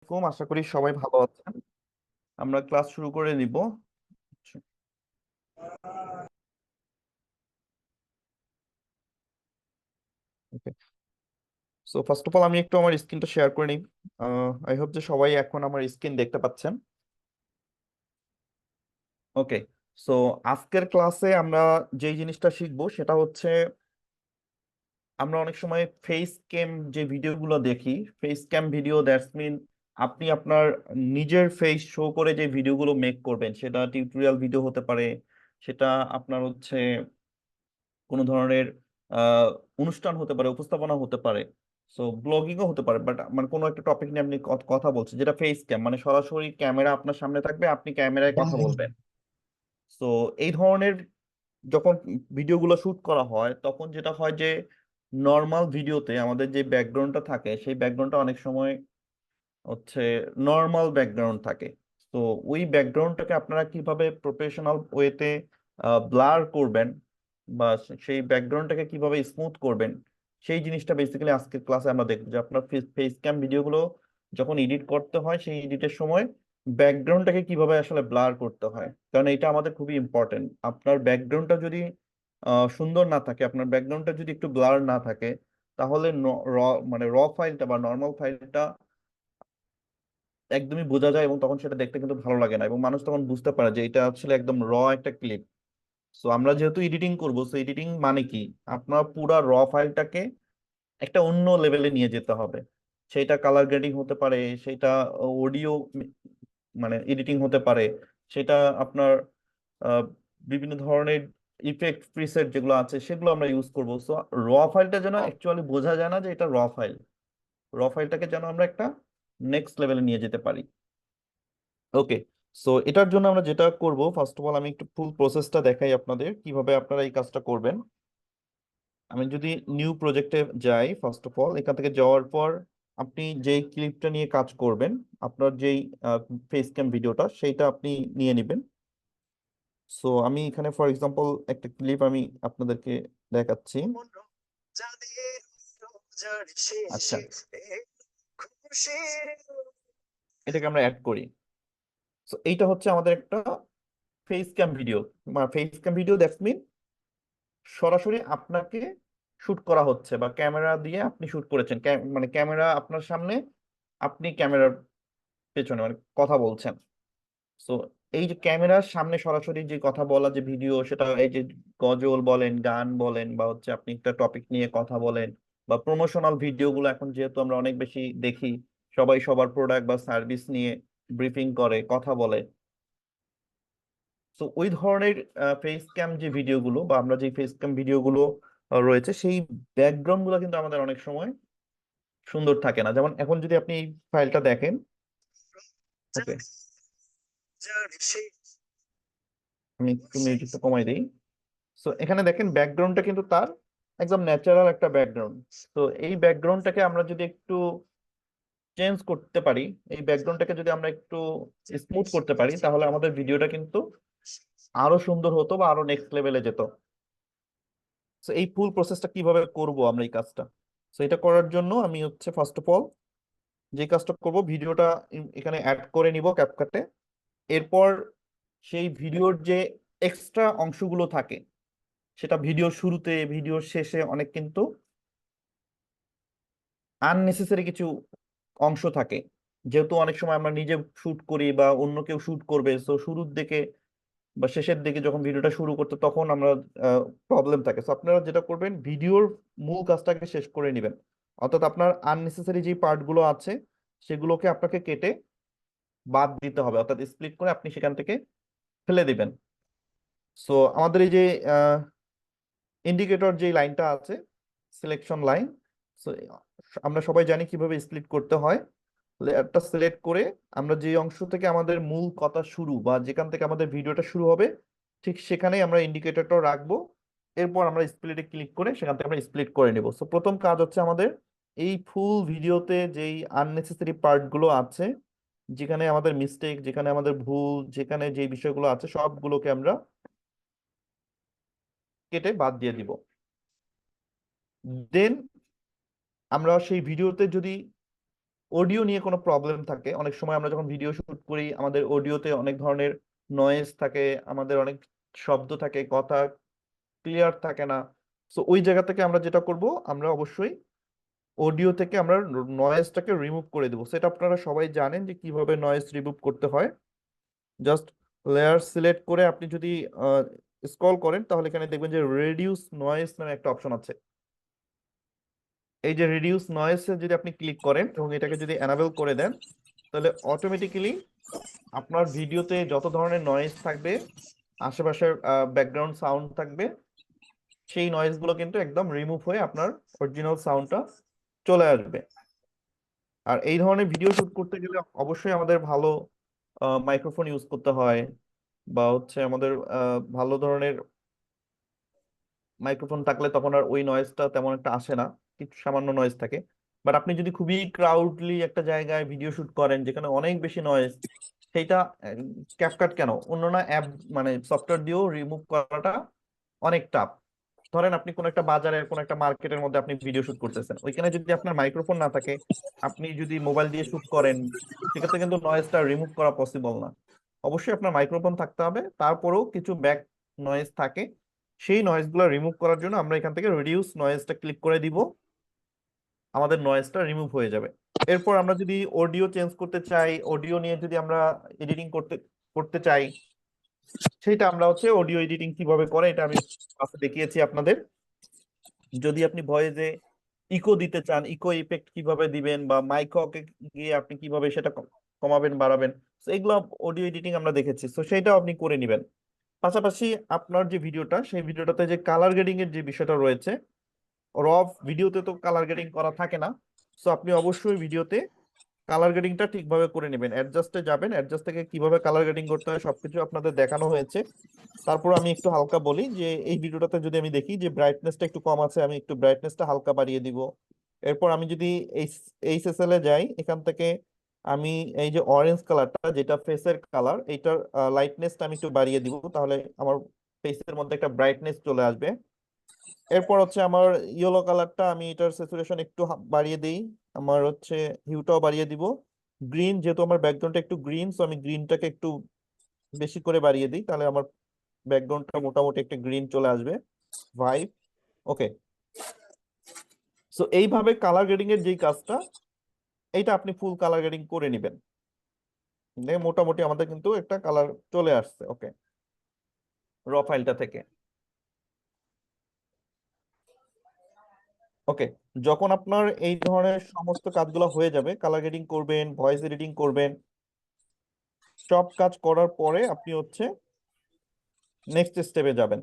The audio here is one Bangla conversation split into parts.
আশা করি সবাই ভালো আছেন। আমরা ক্লাস শুরু করে নিব। ওকে, সো ফার্স্ট অফ অল আমি একটু আমার স্ক্রিনটা শেয়ার করে নিই। আই হোপ যে সবাই এখন আমার স্ক্রিন দেখতে পাচ্ছেন। ওকে, সো আজকের ক্লাসে আমরা যেই জিনিসটা শিখবো সেটা হচ্ছে আমরা অনেক সময় ফেস ক্যাম যে ভিডিওগুলো দেখি, face cam video that's mean আপনি আপনার নিজের ফেস শো করে যে ভিডিওগুলো মেক করবেন, সেটা টিউটোরিয়াল ভিডিও হতে পারে, সেটা আপনার হচ্ছে কোনো ধরনের আহ, অনুষ্ঠান হতে পারে, উপস্থাপনা হতে পারে, সো ব্লগিংও হতে পারে। বাট মানে কোনো একটা টপিক নিয়ে আপনি কথা বলছেন, যেটা ফেস ক্যাম, মানে সরাসরি ক্যামেরা আপনার সামনে থাকবে, আপনি ক্যামেরায় কথা বলবেন। সো এই ধরনের যখন ভিডিওগুলো শুট করা হয়, তখন যেটা হয় যে নর্মাল ভিডিওতে আমাদের যে ব্যাকগ্রাউন্ডটা থাকে, সেই ব্যাকগ্রাউন্ডটা অনেক সময় হচ্ছে নর্মাল ব্যাকগ্রাউন্ড থাকে। তো ওই ব্যাকগ্রাউন্ডটাকে আপনারা কিভাবে প্রফেশনাল ওয়েতে ব্লার করবেন বা সেই ব্যাকগ্রাউন্ডটাকে কিভাবে স্মুথ করবেন, সেই জিনিসটা বেসিক্যালি আজকের ক্লাসে আমরা দেখবো। যে আপনার ফেস ক্যাম ভিডিওগুলো যখন এডিট করতে হয়, সেই এডিটের সময় ব্যাকগ্রাউন্ডটাকে কিভাবে আসলে ব্লার করতে হয়, কারণ এটা আমাদের খুবই ইম্পর্টেন্ট। আপনার ব্যাকগ্রাউন্ডটা যদি সুন্দর না থাকে, আপনার ব্যাকগ্রাউন্ডটা যদি একটু ব্লার না থাকে, তাহলে র মানে র ফাইলটা বা নর্মাল ফাইলটা একদমই বোঝা যায়, এবং তখন সেটা দেখতে কিন্তু ভালো লাগে না, এবং মানুষ তখন বুঝতে পারে যে এটা আসলে একদম র একটা ক্লিপ। সো আমরা যেহেতু এডিটিং করবো, সো এডিটিং মানে কি, আপনার পুরা র ফাইলটাকে একটা অন্য লেভেলে নিয়ে যেতে হবে। সেটা কালার গ্রেডিং হতে পারে, সেটা অডিও মানে এডিটিং হতে পারে, সেটা আপনার আহ, বিভিন্ন ধরনের ইফেক্ট প্রিসেট যেগুলো আছে সেগুলো আমরা ইউজ করবো। সো র ফাইলটা যেন অ্যাকচুয়ালি বোঝা যায় না যে এটা র ফাইল, র ফাইলটাকে যেন আমরা একটা নেক্সট লেভেলে নিয়ে যেতে পারি। ওকে, সো এটার জন্য আমরা যেটা করব, ফার্স্ট অফ অল আমি একটু ফুল প্রসেসটা দেখাই আপনাদের কিভাবে আপনারা এই কাজটা করবেন। আমি যদি নিউ প্রজেক্টে যাই, ফার্স্ট অফ অল এখান থেকে যাওয়ার পর আপনি যেই ক্লিপটা নিয়ে কাজ করবেন, আপনার যেই ফেস ক্যাম ভিডিওটা, সেইটা আপনি নিয়ে নেবেন। সো আমি এখানে ফর এক্সাম্পল একটা ক্লিপ আমি আপনাদেরকে দেখাচ্ছি। আচ্ছা, এটাকে আমরা অ্যাড করি। সো এইটা হচ্ছে আমাদের একটা face cam video. Face cam video that's mean সরাসরি আপনাকে শুট করা হচ্ছে, বা ক্যামেরা দিয়ে আপনি শুট করেছেন, মানে ক্যামেরা আপনার সামনে, আপনি ক্যামেরার পেছনে মানে কথা বলছেন। সো এই যে ক্যামেরার সামনে সরাসরি যে কথা বলা যে ভিডিও, সেটা এই যে গজল বলেন, গান বলেন, বা হচ্ছে আপনি একটা টপিক নিয়ে কথা বলেন, বা প্রমোশনাল ভিডিও গুলো এখন যেহেতু আমরা অনেক বেশি দেখি, সবাই সবার প্রোডাক্ট বা সার্ভিস নিয়ে ব্রিফিং করে, কথা বলে। তো ওই ধরনের ফেস ক্যাম যে ভিডিওগুলো, বা আমরা যে ফেস ক্যাম ভিডিওগুলো রয়েছে, সেই ব্যাকগ্রাউন্ড গুলো কিন্তু আমাদের অনেক সময় সুন্দর থাকে না। যেমন এখন যদি আপনি এই ফাইলটা দেখেন, ওকে, আমি একটু মিউজিকটা কমাই দিই। সো এখানে দেখেন ব্যাকগ্রাউন্ডটা কিন্তু তার একদম ন্যাচারাল একটা ব্যাকগ্রাউন্ড। তো এই ব্যাকগ্রাউন্ডটাকে আমরা যদি একটু চেঞ্জ করতে পারি, এই ব্যাকগ্রাউন্ডটাকে যদি আমরা একটু স্মুথ করতে পারি, তাহলে আমাদের ভিডিওটা কিন্তু আরো সুন্দর হতো বা আরো নেক্সট লেভেলে যেত। তো এই ফুল প্রসেসটা কিভাবে করব আমরা এই কাজটা, তো এটা করার জন্য আমি হচ্ছে ফার্স্ট অফ অল যে কাজটা করব, ভিডিওটা এখানে অ্যাড করে নিব ক্যাপকাটে। এরপর সেই ভিডিওর যে এক্সট্রা অংশগুলো থাকে, সেটা ভিডিওর শুরুতে, ভিডিওর শেষে অনেক কিন্তু আননেসেসারি কিছু অংশ থাকে। যেহেতু অনেক সময় আমরা নিজে শুট করি বা অন্য কেউ শুট করবে, তো শুরুর দিকে বা শেষের দিকে যখন ভিডিওটা শুরু করতে, তখন আমরা প্রবলেম থাকে। তো আপনারা যেটা করবেন, ভিডিওর মূল কাজটাকে শেষ করে নেবেন। অর্থাৎ আপনার আননেসেসারি যে পার্টগুলো আছে, সেগুলোকে আপনাকে কেটে বাদ দিতে হবে, অর্থাৎ স্প্লিট করে আপনি সেখান থেকে ফেলে দিবেন। সো আমাদের এই যে ইন্ডিকেটর যে লাইনটা আছে, সিলেকশন লাইন, সো আমরা সবাই জানি কিভাবে স্প্লিট করতে হয়। লেয়ারটা সিলেক্ট করে আমরা যে অংশ থেকে আমাদের মূল কথা শুরু, বা যেখান থেকে আমাদের ভিডিওটা শুরু হবে, ঠিক সেখানেই আমরা ইন্ডিকেটরটা রাখবো। এরপর আমরা স্প্লিটে ক্লিক করে সেখান থেকে আমরা স্প্লিট করে নেব। সো প্রথম কাজ হচ্ছে আমাদের এই ফুল ভিডিওতে যেই আননেসেসারি পার্টগুলো আছে, যেখানে আমাদের মিস্টেক, যেখানে আমাদের ভুল, যেখানে যে বিষয়গুলো আছে, সবগুলোকে আমরা কেটে বাদ দিয়ে দিব। দেন আমরা সেই ভিডিওতে যদি অডিও নিয়ে কোনো প্রবলেম থাকে, অনেক সময় আমরা যখন ভিডিও শুট করি আমাদের অডিওতে অনেক ধরনের নয়েজ থাকে, আমাদের অনেক শব্দ থাকে, কথা ক্লিয়ার থাকে না। সো ওই জায়গা থেকে আমরা যেটা করব, আমরা অবশ্যই অডিও থেকে আমরা নয়েজটাকে রিমুভ করে দেবো। সেটা আপনারা সবাই জানেন যে কিভাবে নয়েজ রিমুভ করতে হয়। জাস্ট লেয়ার সিলেক্ট করে আপনি যদি স্ক্রল করেন তাহলে এখানে দেখবেন যে রিডিউস নয়েজ নামে একটা অপশন আছে। এই যে রিডিউস নয়েজে যদি আপনি ক্লিক করেন এবং এটাকে যদি এনাবেল করে দেন, তাহলে অটোমেটিক্যালি আপনার ভিডিওতে যত ধরনের নয়েজ থাকবে, আশেপাশের ব্যাকগ্রাউন্ড সাউন্ড থাকবে, সেই নয়েজগুলো কিন্তু একদম রিমুভ হয়ে আপনার অরিজিনাল সাউন্ডটা চলে আসবে। আর এই ধরনের ভিডিও শুট করতে গেলে অবশ্যই আমাদের ভালো মাইক্রোফোন ইউজ করতে হয়, বা হচ্ছে আমাদের ভালো ধরনের মাইক্রোফোন থাকলে তখন আর ওই নয়েজটা তেমন একটা আসে না, কিছু সামান্য নয়েজ থাকে। বাট আপনি যদি খুবই ক্রাউডলি একটা জায়গায় ভিডিও শুট করেন যেখানে অনেক বেশি নয়েজ, সেইটা ক্যাপকাট কেন, অন্যান্য অ্যাপ মানে সফটওয়্যার দিয়েও রিমুভ করাটা অনেক টাফ। ধরেন আপনি কোন একটা বাজারের কোন একটা মার্কেটের মধ্যে আপনি ভিডিও শুট করতেছেন, ওইখানে যদি আপনার মাইক্রোফোন না থাকে, আপনি যদি মোবাইল দিয়ে শুট করেন, সেক্ষেত্রে কিন্তু নয়েজটা রিমুভ করা পসিবল না। অবশ্যই আপনার মাইক্রোফোন থাকতে হবে, তারপরেও কিছু ব্যাক নয়েজ থাকে। সেই নয়েজগুলো রিমুভ করার জন্য আমরা এখান থেকে রিডিউস নয়েজটা ক্লিক করে দিব, আমাদের নয়েজটা রিমুভ হয়ে যাবে। এরপর আমরা যদি অডিও চেঞ্জ করতে চাই, অডিও নিয়ে যদি আমরা এডিটিং করতে করতে চাই, সেটা আমরা হচ্ছে অডিও এডিটিং কিভাবে করে এটা আমি ক্লাসে দেখিয়েছি আপনাদের। যদি আপনি ভয়েসে ইকো দিতে চান, ইকো ইফেক্ট কিভাবে দিবেন, বা মাইকে গিয়ে আপনি কিভাবে সেটা কমাবেন বাড়াবেন, তো এগুলো অডিও এডিটিং আমরা দেখেছি, তো সেটাও আপনি করে নেবেন। পাশাপাশি আপনার যে ভিডিওটা, সেই ভিডিওটাতে যে কালার গ্রেডিং এর যে বিষয়টা রয়েছে, র ভিডিওতে তো কালার গ্রেডিং করা থাকে না। সো আপনি অবশ্যই ভিডিওতে কালার গ্রেডিংটা ঠিকভাবে করে নেবেন। অ্যাডজাস্টে যাবেন, অ্যাডজাস্ট থেকে কিভাবে কালার গ্রেডিং করতে হয় সবকিছু আপনাদের দেখানো হয়েছে। তারপর আমি একটু হালকা বলি যে এই ভিডিওটাতে যদি আমি দেখি যে ব্রাইটনেসটা একটু কম আছে, আমি একটু ব্রাইটনেসটা হালকা বাড়িয়ে দিব। এরপর আমি যদি এই এইচএসএল এ যাই, এখান থেকে আমি এই যে অরেঞ্জ কালারটা যেটা ফেসের কালার, এইটার লাইটনেসটা আমি একটু বাড়িয়ে দিব, তাহলে আমার ফেসের মধ্যে একটা ব্রাইটনেস চলে আসবে। এরপর হচ্ছে আমার ইয়েলো কালারটা আমি এটার স্যাচুরেশন একটু বাড়িয়ে দিই, আমার হচ্ছে হিউটাও বাড়িয়ে দিব। গ্রিন, যেহেতু আমার ব্যাকগ্রাউন্ডটা একটু গ্রিন, সো আমি গ্রিনটাকে একটু বেশি করে বাড়িয়ে দিই, তাহলে আমার ব্যাকগ্রাউন্ডটা মোটামুটি একটা গ্রিন চলে আসবে ভাইব। ওকে, সো এইভাবে কালার গ্রেডিং এর যেই কাজটা, এইটা আপনি ফুল কালার গ্রেডিং করে নেবেন। মোটামুটি আমাদের কিন্তু একটা কালার চলে আসছে। ওকে, র ফাইলটা থেকে। ওকে, যখন আপনার এই ধরনের সমস্ত কাজগুলো হয়ে যাবে, কালার গ্রেডিং করবেন, ভয়েস এডিটিং করবেন, সব কাজ করার পরে আপনি হচ্ছে নেক্সট স্টেপে যাবেন।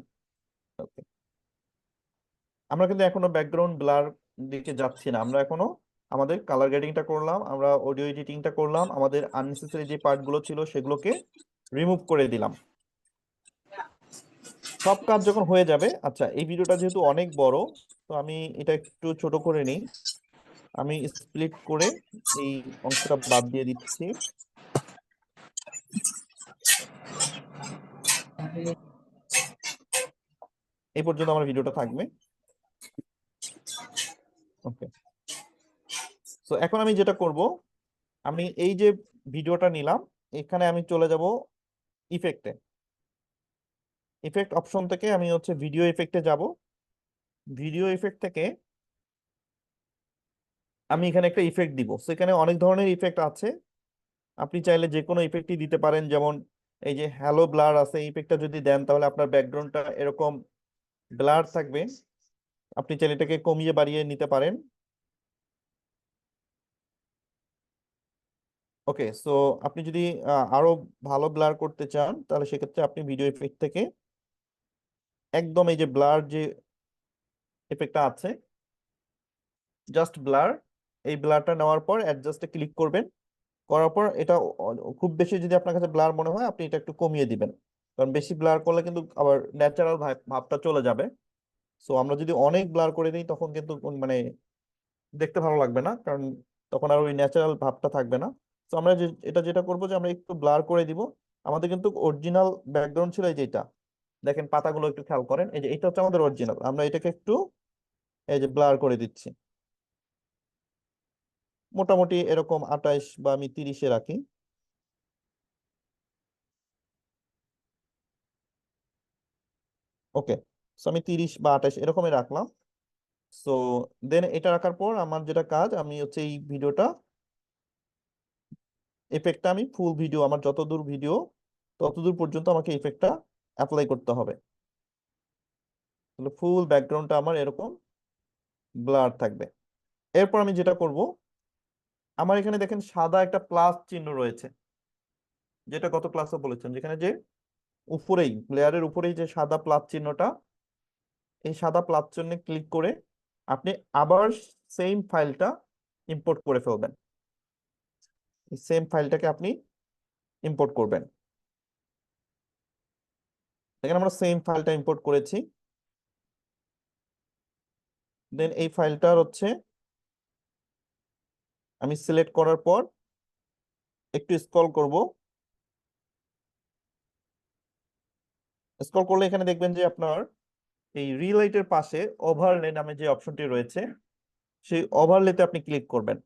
Okay, আমরা কিন্তু এখনো ব্যাকগ্রাউন্ড ব্লার দিকে যাচ্ছি না, আমরা এখনো আমাদের কালার গ্রেডিংটা করলাম, আমরা অডিও এডিটিংটা করলাম, আমাদের আননেসেসারি যে পার্টগুলো ছিল সেগুলোকে রিমুভ করে দিলাম। সব কাজ যখন হয়ে যাবে, আচ্ছা এই ভিডিওটা যেহেতু অনেক বড়, তো আমি এটা একটু ছোট করে নিই। আমি স্প্লিট করে এই অংশটা বাদ দিয়ে দিচ্ছি, এই পর্যন্ত আমার ভিডিওটা থাকবে। ওকে, তো এখন আমি যেটা করব, আমি এই যে ভিডিওটা নিলাম, এখানে আমি চলে যাব ইফেক্টে। ইফেক্ট অপশন থেকে আমি হচ্ছে ভিডিও ইফেক্টে যাব। ভিডিও ইফেক্ট থেকে আমি এখানে একটা ইফেক্ট দিব। সেখানে অনেক ধরনের ইফেক্ট আছে, আপনি চাইলে যে কোনো ইফেক্টই দিতে পারেন। যেমন এই যে হ্যালো ব্লার আছে, এই ইফেক্টটা যদি দেন তাহলে আপনার ব্যাকগ্রাউন্ডটা এরকম ব্লার থাকবে। আপনি চাইলে এটাকে কমিয়ে বাড়িয়ে নিতে পারেন। ওকে, সো আপনি যদি আরো ভালো ব্লার করতে চান, তাহলে সেক্ষেত্রে আপনি ভিডিও ইফেক্ট থেকে একদম এই যে ব্লার যে ইফেক্টটা আছে, জাস্ট ব্লার, এই ব্লারটা নেওয়ার পর অ্যাডজাস্টে ক্লিক করবেন। করার পর এটা খুব বেশি যদি আপনার কাছে ব্লার মনে হয়, আপনি এটা একটু কমিয়ে দিবেন, কারণ বেশি ব্লার করলে কিন্তু আবার ন্যাচারাল ভাবটা চলে যাবে। সো আমরা যদি অনেক ব্লার করে দিই তখন কিন্তু মানে দেখতে ভালো লাগবে না, কারণ তখন আর ওই ন্যাচারাল ভাবটা থাকবে না। তো আমরা এটা যেটা করবো যে আমরা একটু ব্লার করে দিব। আমাদের কিন্তু অরিজিনাল ব্যাকগ্রাউন্ড ছিল এই যেটা, দেখেন পাতাগুলো একটু খেয়াল করেন, এই যে এটা হচ্ছে আমাদের অরিজিনাল, আমরা এটাকে একটু এই যে ব্লার করে দিচ্ছি। মোটামুটি এরকম 28 বা আমি 30-এ রাখি। ওকে, সো আমি 30 বা 28 এরকমই রাখলাম। সো দেন এটা রাখার পর আমার যেটা কাজ, আমি হচ্ছে এই ভিডিওটা এফেক্টটা আমি ফুল ভিডিও, আমার যতদূর ভিডিও ততদূর পর্যন্ত আমাকে ইফেক্টটা অ্যাপ্লাই করতে হবে। তাহলে ফুল ব্যাকগ্রাউন্ডটা আমার এরকম ব্লার থাকবে। এরপর আমি যেটা করব, আমার এখানে দেখেন সাদা একটা প্লাস চিহ্ন রয়েছে, যেটা গত ক্লাসে বলেছেন, যেখানে যে উপরেই লেয়ারের উপরেই যে সাদা প্লাস চিহ্নটা, এই সাদা প্লাস চিহ্নে ক্লিক করে আপনি আবার সেম ফাইলটা ইম্পোর্ট করে ফেলবেন। এই সেম ফাইলটাকে আপনি ইম্পোর্ট করবেন। দেখেন আমরা সেম ফাইলটা ইম্পোর্ট করেছি। দেন এই ফাইলটার হচ্ছে আমি সিলেক্ট করার পর একটু স্ক্রল করব। স্ক্রল করলে এখানে দেখবেন যে আপনার এই রিলাইটের পাশে ওভারলে নামে যে অপশনটি রয়েছে, সেই ওভারলেতে আপনি ক্লিক করবেন।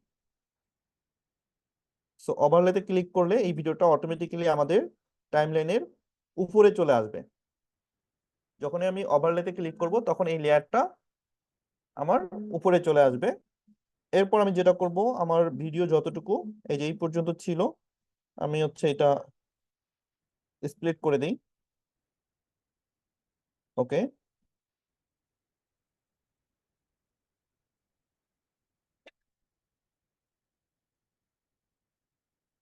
সো ওভারলেতে ক্লিক করলে এই ভিডিওটা অটোমেটিক্যালি আমাদের টাইমলাইনের উপরে চলে আসবে। যখনই আমি ওভারলেতে ক্লিক করব তখন এই লেয়ারটা আমার উপরে চলে আসবে। এরপর আমি যেটা করব, আমার ভিডিও যতটুকু এই যে এই পর্যন্ত ছিল, আমি হচ্ছে এটা স্প্লিট করে দিই। ওকে,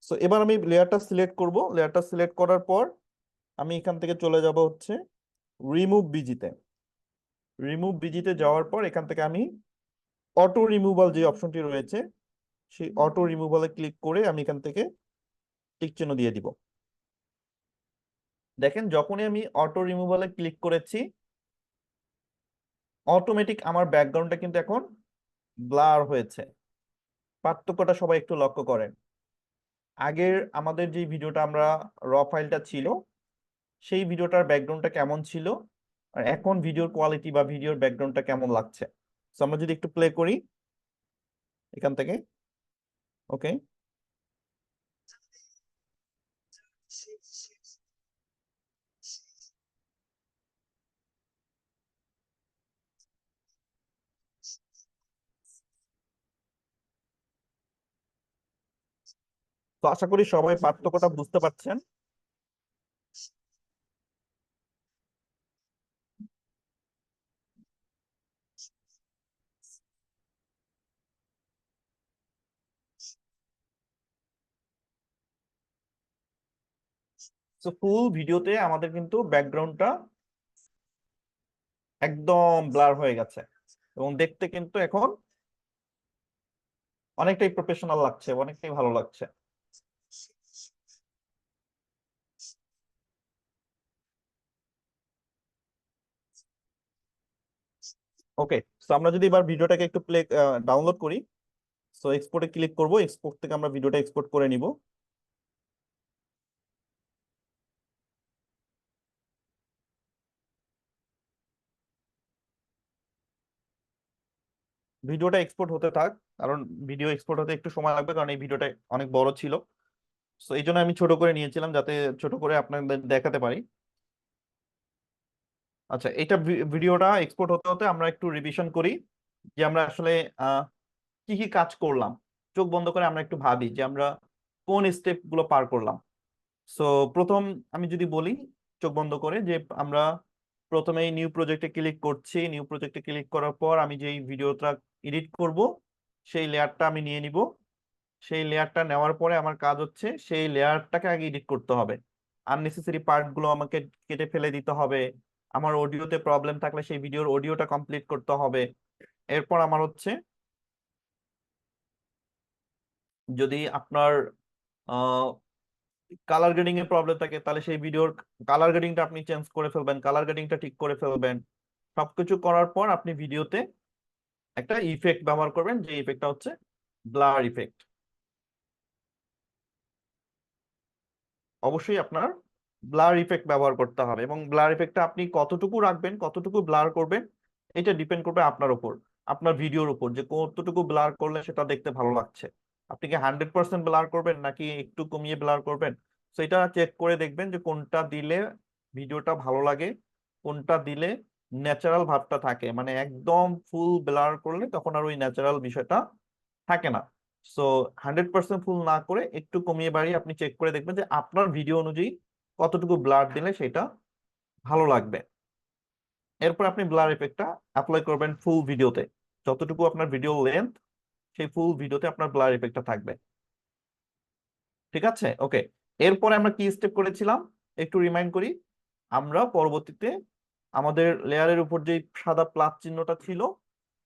সো এবার আমি লেয়ারটা সিলেক্ট করব। লেয়ারটা সিলেক্ট করার পর আমি এখান থেকে চলে যাব হচ্ছে রিমুভ বিজিতে। রিমুভ বিজিতে যাওয়ার পর এখান থেকে আমি অটো রিমুভাল যে অপশনটি রয়েছে, সেই অটো রিমুভালে ক্লিক করে আমি এখান থেকে টিক চিহ্ন দিয়ে দিব। দেখেন যখনই আমি অটো রিমুভালে ক্লিক করেছি, অটোমেটিক আমার ব্যাকগ্রাউন্ডটা কিন্তু এখন ব্লার হয়েছে। পার্থক্যটা সবাই একটু লক্ষ্য করেন। আগের আমাদের যে ভিডিওটা আমরা র ফাইলটা ছিল, সেই ভিডিওটার ব্যাকগ্রাউন্ডটা কেমন ছিল, আর এখন ভিডিওর কোয়ালিটি বা ভিডিওর ব্যাকগ্রাউন্ডটা কেমন লাগছে। তো আমরা যদি একটু প্লে করি এখান থেকে। ওকে, তো আশা করি সবাই পার্থক্যটা বুঝতে পারছেন। তো ফুল ভিডিওতে আমাদের কিন্তু ব্যাকগ্রাউন্ডটা একদম ব্লার হয়ে গেছে, এবং দেখতে কিন্তু এখন অনেকটাই প্রফেশনাল লাগছে, অনেকটাই ভালো লাগছে। ওকে, তো আমরা যদি এবার ভিডিওটাকে একটু প্লে ডাউনলোড করি, সো এক্সপোর্টে ক্লিক করব, এক্সপোর্ট থেকে আমরা ভিডিওটা এক্সপোর্ট করে নিব। ভিডিওটা এক্সপোর্ট হতে থাক, কারণ ভিডিও এক্সপোর্ট হতে একটু সময় লাগবে, কারণ এই ভিডিওটা অনেক বড় ছিল। সো এই জন্য আমি ছোট করে নিয়েছিলাম, যাতে ছোট করে আপনাদের দেখাতে পারি। আচ্ছা, এটা ভিডিওটা এক্সপোর্ট হতে হতে আমরা একটু রিভিশন করি যে আমরা আসলে আহ, কি কি কাজ করলাম। চোখ বন্ধ করে আমরা একটু ভাবি যে আমরা কোন স্টেপ গুলো পার করলাম। সো প্রথম আমি যদি বলি, চোখ বন্ধ করে, যে আমরা প্রথমেই নিউ প্রজেক্টে ক্লিক করছি। নিউ প্রজেক্টে ক্লিক করার পর আমি যেই ভিডিওটা এডিট করব, সেই লেয়ারটা আমি নিয়ে নিব। সেই লেয়ারটা নেওয়ার পরে আমার কাজ হচ্ছে সেই লেয়ারটাকে আগে এডিট করতে হবে। আননেসেসারি পার্ট গুলো আমাকে কেটে ফেলে দিতে হবে। আমার অডিওতে প্রবলেম থাকলে সেই ভিডিওর অডিওটা কমপ্লিট করতে হবে। এরপর আমার হচ্ছে, যদি আপনার কালার গ্রেডিং এর প্রবলেম থাকে, তাহলে সেই ভিডিওর কালার গ্রেডিংটা আপনি চেঞ্জ করে ফেলবেন, কালার গ্রেডিংটা ঠিক করে ফেলবেন। সবকিছু করার পর আপনি ভিডিওতে একটা ইফেক্ট ব্যবহার করবেন, যে ইফেক্টটা হচ্ছে ব্লার ইফেক্ট। অবশ্যই আপনার ব্লার ইফেক্ট ব্যবহার করতে হবে, এবং ব্লার ইফেক্টটা আপনি কতটুকু রাখবেন, কতটুকু ব্লার করবেন, এটা ডিপেন্ড করবে আপনার উপর, আপনার ভিডিওর উপর, যে কতটুকু ব্লার করলে সেটা দেখতে ভালো লাগছে। আপনি কি 100% ব্লার করবেন নাকি একটু কমিয়ে ব্লার করবেন? তো এটা চেক করে দেখবেন যে কোনটা দিলে ভিডিওটা ভালো লাগে, কোনটা দিলে ন্যাচারাল ভাবটা থাকে। মানে একদম ফুল ব্লার করলে তখন আর ওই ন্যাচারাল বিষয়টা থাকে না। সো 100% ফুল না করে একটু কমিয়ে বাড়িয়ে আপনি চেক করে দেখবেন যে আপনার ভিডিও অনুযায়ী কতটুকু ব্লার দিলে সেটা ভালো লাগবে। এরপর আপনি ব্লার এফেক্টটা অ্যাপ্লাই করবেন ফুল ভিডিওতে। যতটুকু আপনার ভিডিও লেন্থ, সেই ফুল ভিডিওতে আপনার ব্লার এফেক্টটা থাকবে। ঠিক আছে, ওকে। এরপরে আমরা কি স্টেপ করেছিলাম একটু রিমাইন্ড করি। আমরা পরবর্তীতে আমাদের লেয়ারের উপর যে সাদা প্লাস চিহ্নটা ছিল,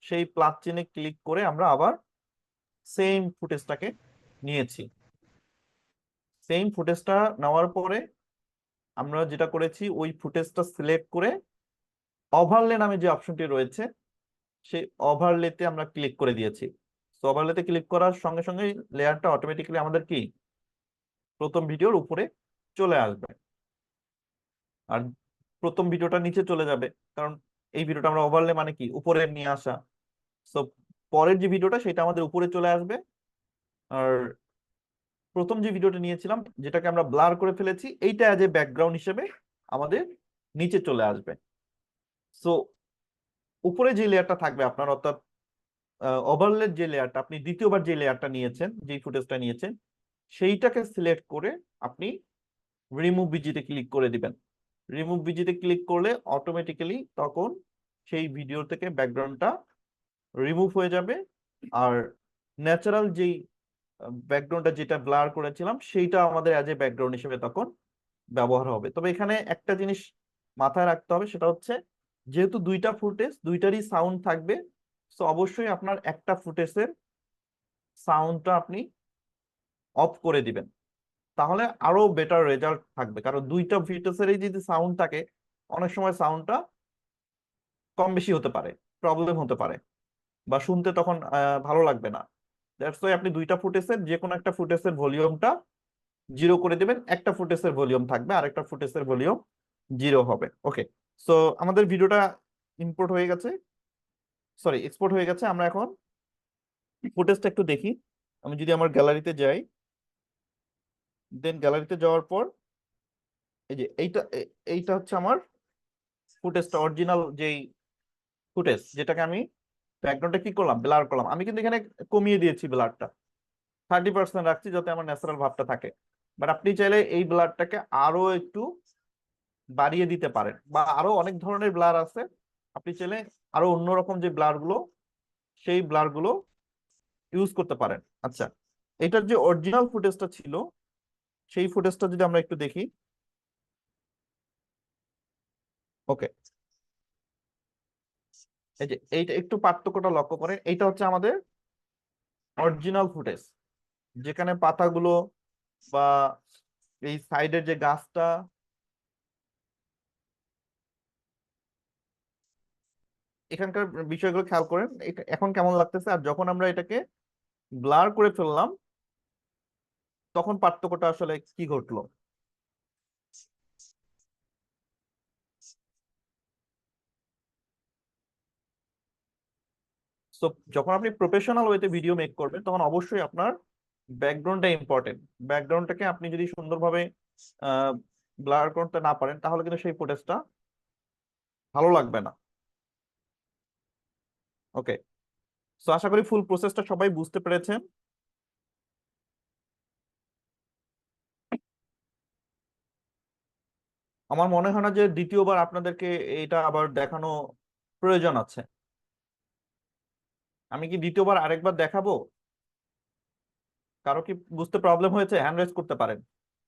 সেই প্লাস চিহ্নে ক্লিক করে আমরা আবার সেম ফুটেজটাকে নিয়েছি। সেম ফুটেজটা নেওয়ার পরে আমরা যেটা করেছি, ওই ফুটেজটা সিলেক্ট করে ওভারলে নামে যে অপশনটি রয়েছে, সেই ওভারলেতে আমরা ক্লিক করে দিয়েছি। তো ওভারলেতে ক্লিক করার সঙ্গে সঙ্গে লেয়ারটা অটোমেটিক্যালি আমাদের কি প্রথম ভিডিওর উপরে চলে আসবে, আর প্রথম ভিডিওটা নিচে চলে যাবে। কারণ এই ভিডিওটা আমরা ওভারলে মানে কি উপরে নিয়ে আসা। সো পরের যে ভিডিওটা সেটা আমাদের উপরে চলে আসবে, আর প্রথম যে ভিডিওটা নিয়েছিলাম যেটাকে আমরা ব্লার করে ফেলেছি, এইটা অ্যাজ এ ব্যাকগ্রাউন্ড হিসেবে আমাদের নিচে চলে আসবে। সো উপরে যে লেয়ারটা থাকবে আপনার, অর্থাৎ ওভারলের যে লেয়ারটা, আপনি দ্বিতীয়বার যে লেয়ারটা নিয়েছেন, যে ফুটেজটা নিয়েছেন, সেইটাকে সিলেক্ট করে আপনি রিমুভ বিজিতে ক্লিক করে দিবেন। রিমুভ বিজিতে ক্লিক করলে অটোমেটিক্যালি তখন সেই ভিডিও থেকে ব্যাকগ্রাউন্ডটা রিমুভ হয়ে যাবে, আর ন্যাচারাল যেই ব্যাকগ্রাউন্ডটা যেটা ব্লার করেছিলাম সেইটা আমাদের অ্যাজ এ ব্যাকগ্রাউন্ড হিসেবে তখন ব্যবহার হবে। তবে এখানে একটা জিনিস মাথায় রাখতে হবে, সেটা হচ্ছে যেহেতু দুইটা ফুটেজ, দুইটারই সাউন্ড থাকবে, তো অবশ্যই আপনার একটা ফুটেজের সাউন্ডটা আপনি অফ করে দিবেন, তাহলে আরো বেটার রেজাল্ট থাকবে। কারণ দুইটা ফুটেজেরই যদি সাউন্ড থাকে, অনেক সময় সাউন্ডটা কম বেশি হতে পারে, প্রবলেম হতে পারে, বা শুনতে তখন ভালো লাগবে না। দ্যাটস ওয়াই আপনি দুইটা ফুটেজের যে কোনো একটা ফুটেজের ভলিউমটা জিরো করে দিবেন, একটা ফুটেজের ভলিউম থাকবে আর একটা ফুটেজের ভলিউম জিরো হবে। ওকে, সো আমাদের ভিডিওটা ইম্পোর্ট হয়ে গেছে, সরি এক্সপোর্ট হয়ে গেছে। আমরা এখন ফুটেজটা একটু দেখি। আমি যদি আমার গ্যালারিতে যাই, দেন গ্যালারিতে যাওয়ার পর এই যে এইটা হচ্ছে আমার ফুটেজটা, অরিজিনাল যেই ফুটেজ, যেটাকে আমি ব্যাকগ্রাউন্ডে কি করলাম, ব্লার করলাম। আমি কিন্তু এখানে কমিয়ে দিয়েছি ব্লারটা, 30% রাখছি যাতে আমার ন্যাচারাল ভাবটা থাকে। বাট আপনি চাইলে এই ব্লারটাকে আরো একটু বাড়িয়ে দিতে পারেন, বা আরো অনেক ধরনের ব্লার আছে। আপনি চাইলে আরো অন্যরকম যে ব্লার গুলো, সেই ব্লার গুলো ইউজ করতে পারেন। আচ্ছা, এটার যে অরিজিনাল ফুটেজটা ছিল, সেই ফুটেজটা যদি আমরা একটু দেখি। ওকে, এই যে এইটা একটু পার্থক্যটা লক্ষ্য করেন। এইটা হচ্ছে আমাদের অরিজিনাল ফুটেজ, যেখানে পাতাগুলো বা এই সাইডের যে গাছটা, এখানকার বিষয়গুলো খেয়াল করেন এটা এখন কেমন লাগতেছে। আর যখন আমরা এটাকে ব্লার করে ফেললাম, তখন পার্থক্যটা আসলে কি ঘটলো। সো যখন আপনি প্রফেশনাল ওয়েতে ভিডিও মেক করবেন, তখন অবশ্যই আপনার ব্যাকগ্রাউন্ডটা ইম্পর্টেন্ট। ব্যাকগ্রাউন্ডটাকে আপনি যদি সুন্দরভাবে ব্লার করতে না পারেন, তাহলে কিন্তু সেই ফুটেজটা ভালো লাগবে না। ওকে, সো আশা করি ফুল প্রসেসটা সবাই বুঝতে পেরেছেন। আমার মনে হয় না যে দ্বিতীয়বার আপনাদেরকে এটা আবার দেখানো প্রয়োজন আছে। আমি কি দ্বিতীয়বার আরেকবার দেখাবো? কারো কি বুঝতে প্রবলেম হয়েছে হ্যান্ড রেজ করতে পারেন,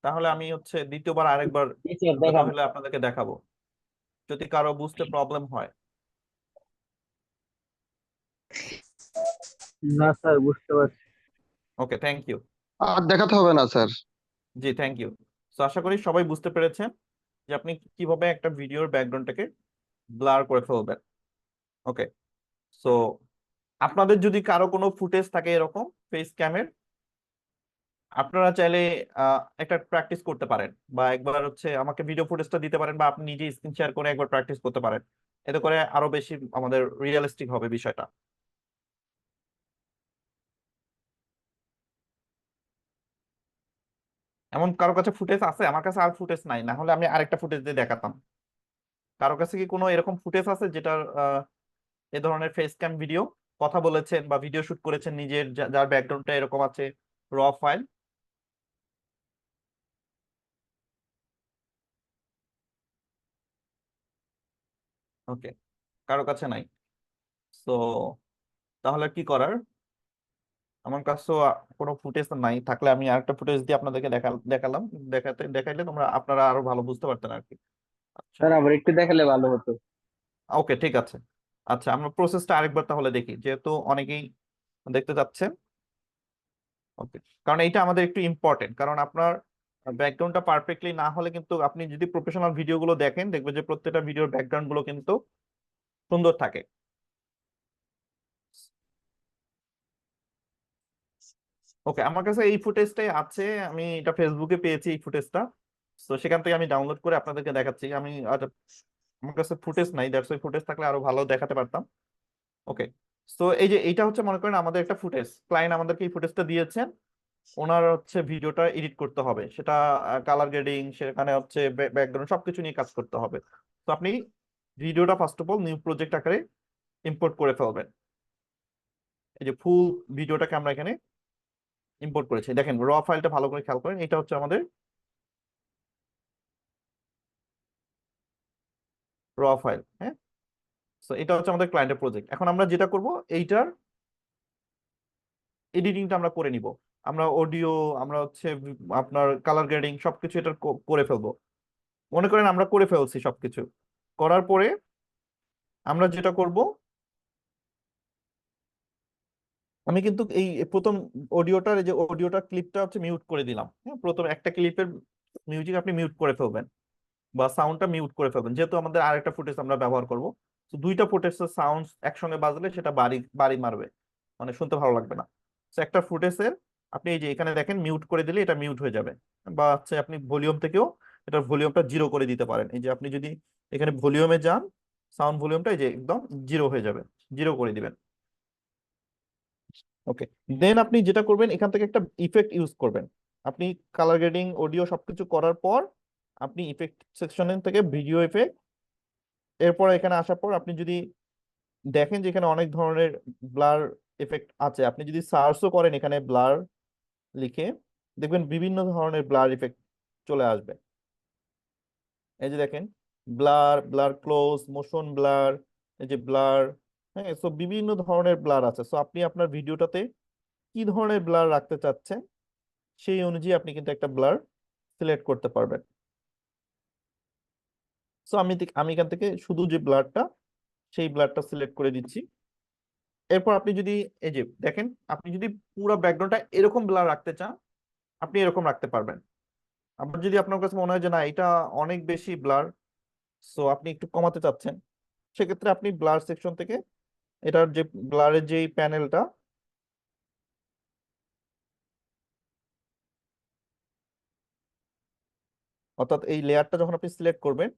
তাহলে আমি হচ্ছে দ্বিতীয়বার আরেকবার জি স্যার, দরকার দেখান। হলে আপনাদেরকে দেখাবো, যদি কারো বুঝতে প্রবলেম হয়। না স্যার, বুঝতে পারছি। ওকে, থ্যাংক ইউ। আর দেখাতে হবে না স্যার। G, thank you. তো আশা করি সবাই বুঝতে পেরেছেন যে আপনি কিভাবে একটা ভিডিওর ব্যাকগ্রাউন্ডটাকে ব্লার করে ফেলবেন। ওকে, সো আপনাদের যদি কারো কোনো ফুটেজ থাকে এরকম ফেস ক্যামের, আপনারা চাইলে একটা প্র্যাকটিস করতে পারেন, বা একবার হচ্ছে আমাকে ভিডিও ফুটেজটা দিতে পারেন, বা আপনি নিজে স্ক্রিন শেয়ার করে একবার প্র্যাকটিস করতে পারেন। এতে করে আরো বেশি আমাদের রিয়েলিস্টিক হবে বিষয়টা। এমন কারো কাছে ফুটেজ আছে? আমার কাছে আর ফুটেজ নাই, না হলে আমি আরেকটা ফুটেজ দিয়ে দেখাতাম। কারো কাছে কি কোনো এরকম ফুটেজ আছে যেটার এ ধরনের ফেস ক্যাম ভিডিও, কথা বলেছেন বা ভিডিও শুট করেছেন নিজের, যার ব্যাকগ্রাউন্ডটা এরকম আছে, র ফাইল? ওকে, কারো কাছে নাই। তো তাহলে কি করার? আমার কাছেও কোনো ফুটেজ নাই, থাকলে আমি আরেকটা ফুটেজ দিয়ে আপনাদেরকে দেখালাম, দেখাইলে তোমরা আপনারা আরো ভালো বুঝতে পারতেন আর কি। আচ্ছা, স্যার আবার একটু দেখালে ভালো হতো। ওকে, ঠিক আছে। আচ্ছা, আমরা প্রসেসটা আরেকবার তাহলে দেখি, যেহেতু অনেকেই দেখতে চাচ্ছেন। ওকে, কারণ এইটা আমাদের একটু ইম্পর্টেন্ট, কারণ আপনার ব্যাকগ্রাউন্ডটা পারফেক্টলি না হলে কিন্তু, আপনি যদি প্রফেশনাল ভিডিও গুলো দেখেন দেখবেন যে প্রত্যেকটা ভিডিওর ব্যাকগ্রাউন্ড গুলো কিন্তু সুন্দর থাকে। ওকে, আমার কাছে এই ফুটেজটাই আছে, আমি এটা ফেসবুকে পেয়েছি এই ফুটেজটা। তো সেখান থেকে আমি ডাউনলোড করে আপনাদেরকে দেখাচ্ছি। আমার কাছে ফুটেজ নাই, দ্যাটস ওয়াই, ফুটেজ থাকলে আরো ভালো দেখাতে পারতাম। ওকে, তো এই যে এইটা হচ্ছে, মনে করেন আমাদের একটা ফুটেজ, ক্লায়েন্ট আমাদেরকে এই ফুটেজটা দিয়েছেন, ওনার হচ্ছে ভিডিওটা এডিট করতে হবে, সেটা কালার গ্রেডিং, সেখানে হচ্ছে ব্যাকগ্রাউন্ড সবকিছু নিয়ে কাজ করতে হবে। তো আপনি ভিডিওটা first of all new project আকারে ইম্পোর্ট করে ফেলবেন। এই যে ফুল ভিডিওটাকে আমরা এখানে ইম্পোর্ট করেছি, দেখেন র ফাইলটা ভালো করে খেয়াল করেন, এটা হচ্ছে আমাদের র ফাইল। হ্যাঁ, তো এটা হচ্ছে আমাদের ক্লায়েন্টের প্রজেক্ট। এখন আমরা যেটা করব, এইটার এডিটিংটা আমরা করে নিব। আমরা অডিও, আমরা হচ্ছে আপনার কালার গ্রেডিং সবকিছু এটা করে ফেলবো। মনে করেন আমরা করে ফেলছি সবকিছু, করার পরে আমরা যেটা করব, আমি কিন্তু এই প্রথম অডিওটার, এই যে অডিওটা ক্লিপটা হচ্ছে মিউট করে দিলাম। হ্যাঁ, প্রথম একটা ক্লিপের মিউজিক আপনি মিউট করে ফেলবেন, বা সাউন্ডটা মিউট করে ফেলবেন, যেহেতু আমাদের আরেকটা ফুটেজ আমরা ব্যবহার করব। তো দুইটা ফুটেজের সাউন্ড একসঙ্গে বাজলে সেটা বাড়ি বাড়ি মারবে, মানে শুনতে ভালো লাগবে না। তো একটা ফুটেজের আপনি এই যে এখানে দেখেন মিউট করে দিলে এটা মিউট হয়ে যাবে, বা হচ্ছে আপনি ভলিউম থেকেও এটার ভলিউমটা জিরো করে দিতে পারেন। এই যে আপনি যদি এখানে ভলিউমে যান, সাউন্ড ভলিউমটা এই যে একদম জিরো হয়ে যাবে, জিরো করে দিবেন। ওকে, দেন আপনি যেটা করবেন, এখান থেকে একটা ইফেক্ট ইউজ করবেন। আপনি কালার গ্রেডিং অডিও সবকিছু করার পর আপনি ইফেক্ট সেকশন থেকে ভিডিও ইফেক্ট, এরপর এখানে আসার পর আপনি যদি দেখেন যে এখানে অনেক ধরনের ব্লার এফেক্ট আছে, আপনি যদি সার্চও করেন এখানে ব্লার লিখে, দেখবেন বিভিন্ন ধরনের ব্লার ইফেক্ট চলে আসবে। এই যে দেখেন, blur, blur close, motion blur, এই যে ব্লার। হ্যাঁ, সো বিভিন্ন ধরনের ব্লার আছে। সো আপনি আপনার ভিডিওটাতে কি ধরনের ব্লার রাখতে চাচ্ছেন সেই অনুযায়ী আপনি কিন্তু একটা ব্লার সিলেক্ট করতে পারবেন। সো আমি এখান থেকে শুধু যে ব্লারটা, সেই ব্লারটা সিলেক্ট করে দিচ্ছি। এরপর আপনি যদি এই যে দেখেন, আপনি যদি পুরো ব্যাকগ্রাউন্ডটা এরকম ব্লার রাখতে চান, আপনি এরকম রাখতে পারবেন। আবার যদি আপনার কাছে মনে হয় যে না, এটা অনেক বেশি ব্লার, সো আপনি একটু কমাতে চাচ্ছেন, সেক্ষেত্রে আপনি ব্লার সেকশন থেকে এটার যে ব্লারের যে প্যানেলটা, অর্থাৎ এই লেয়ারটা যখন আপনি সিলেক্ট করবেন,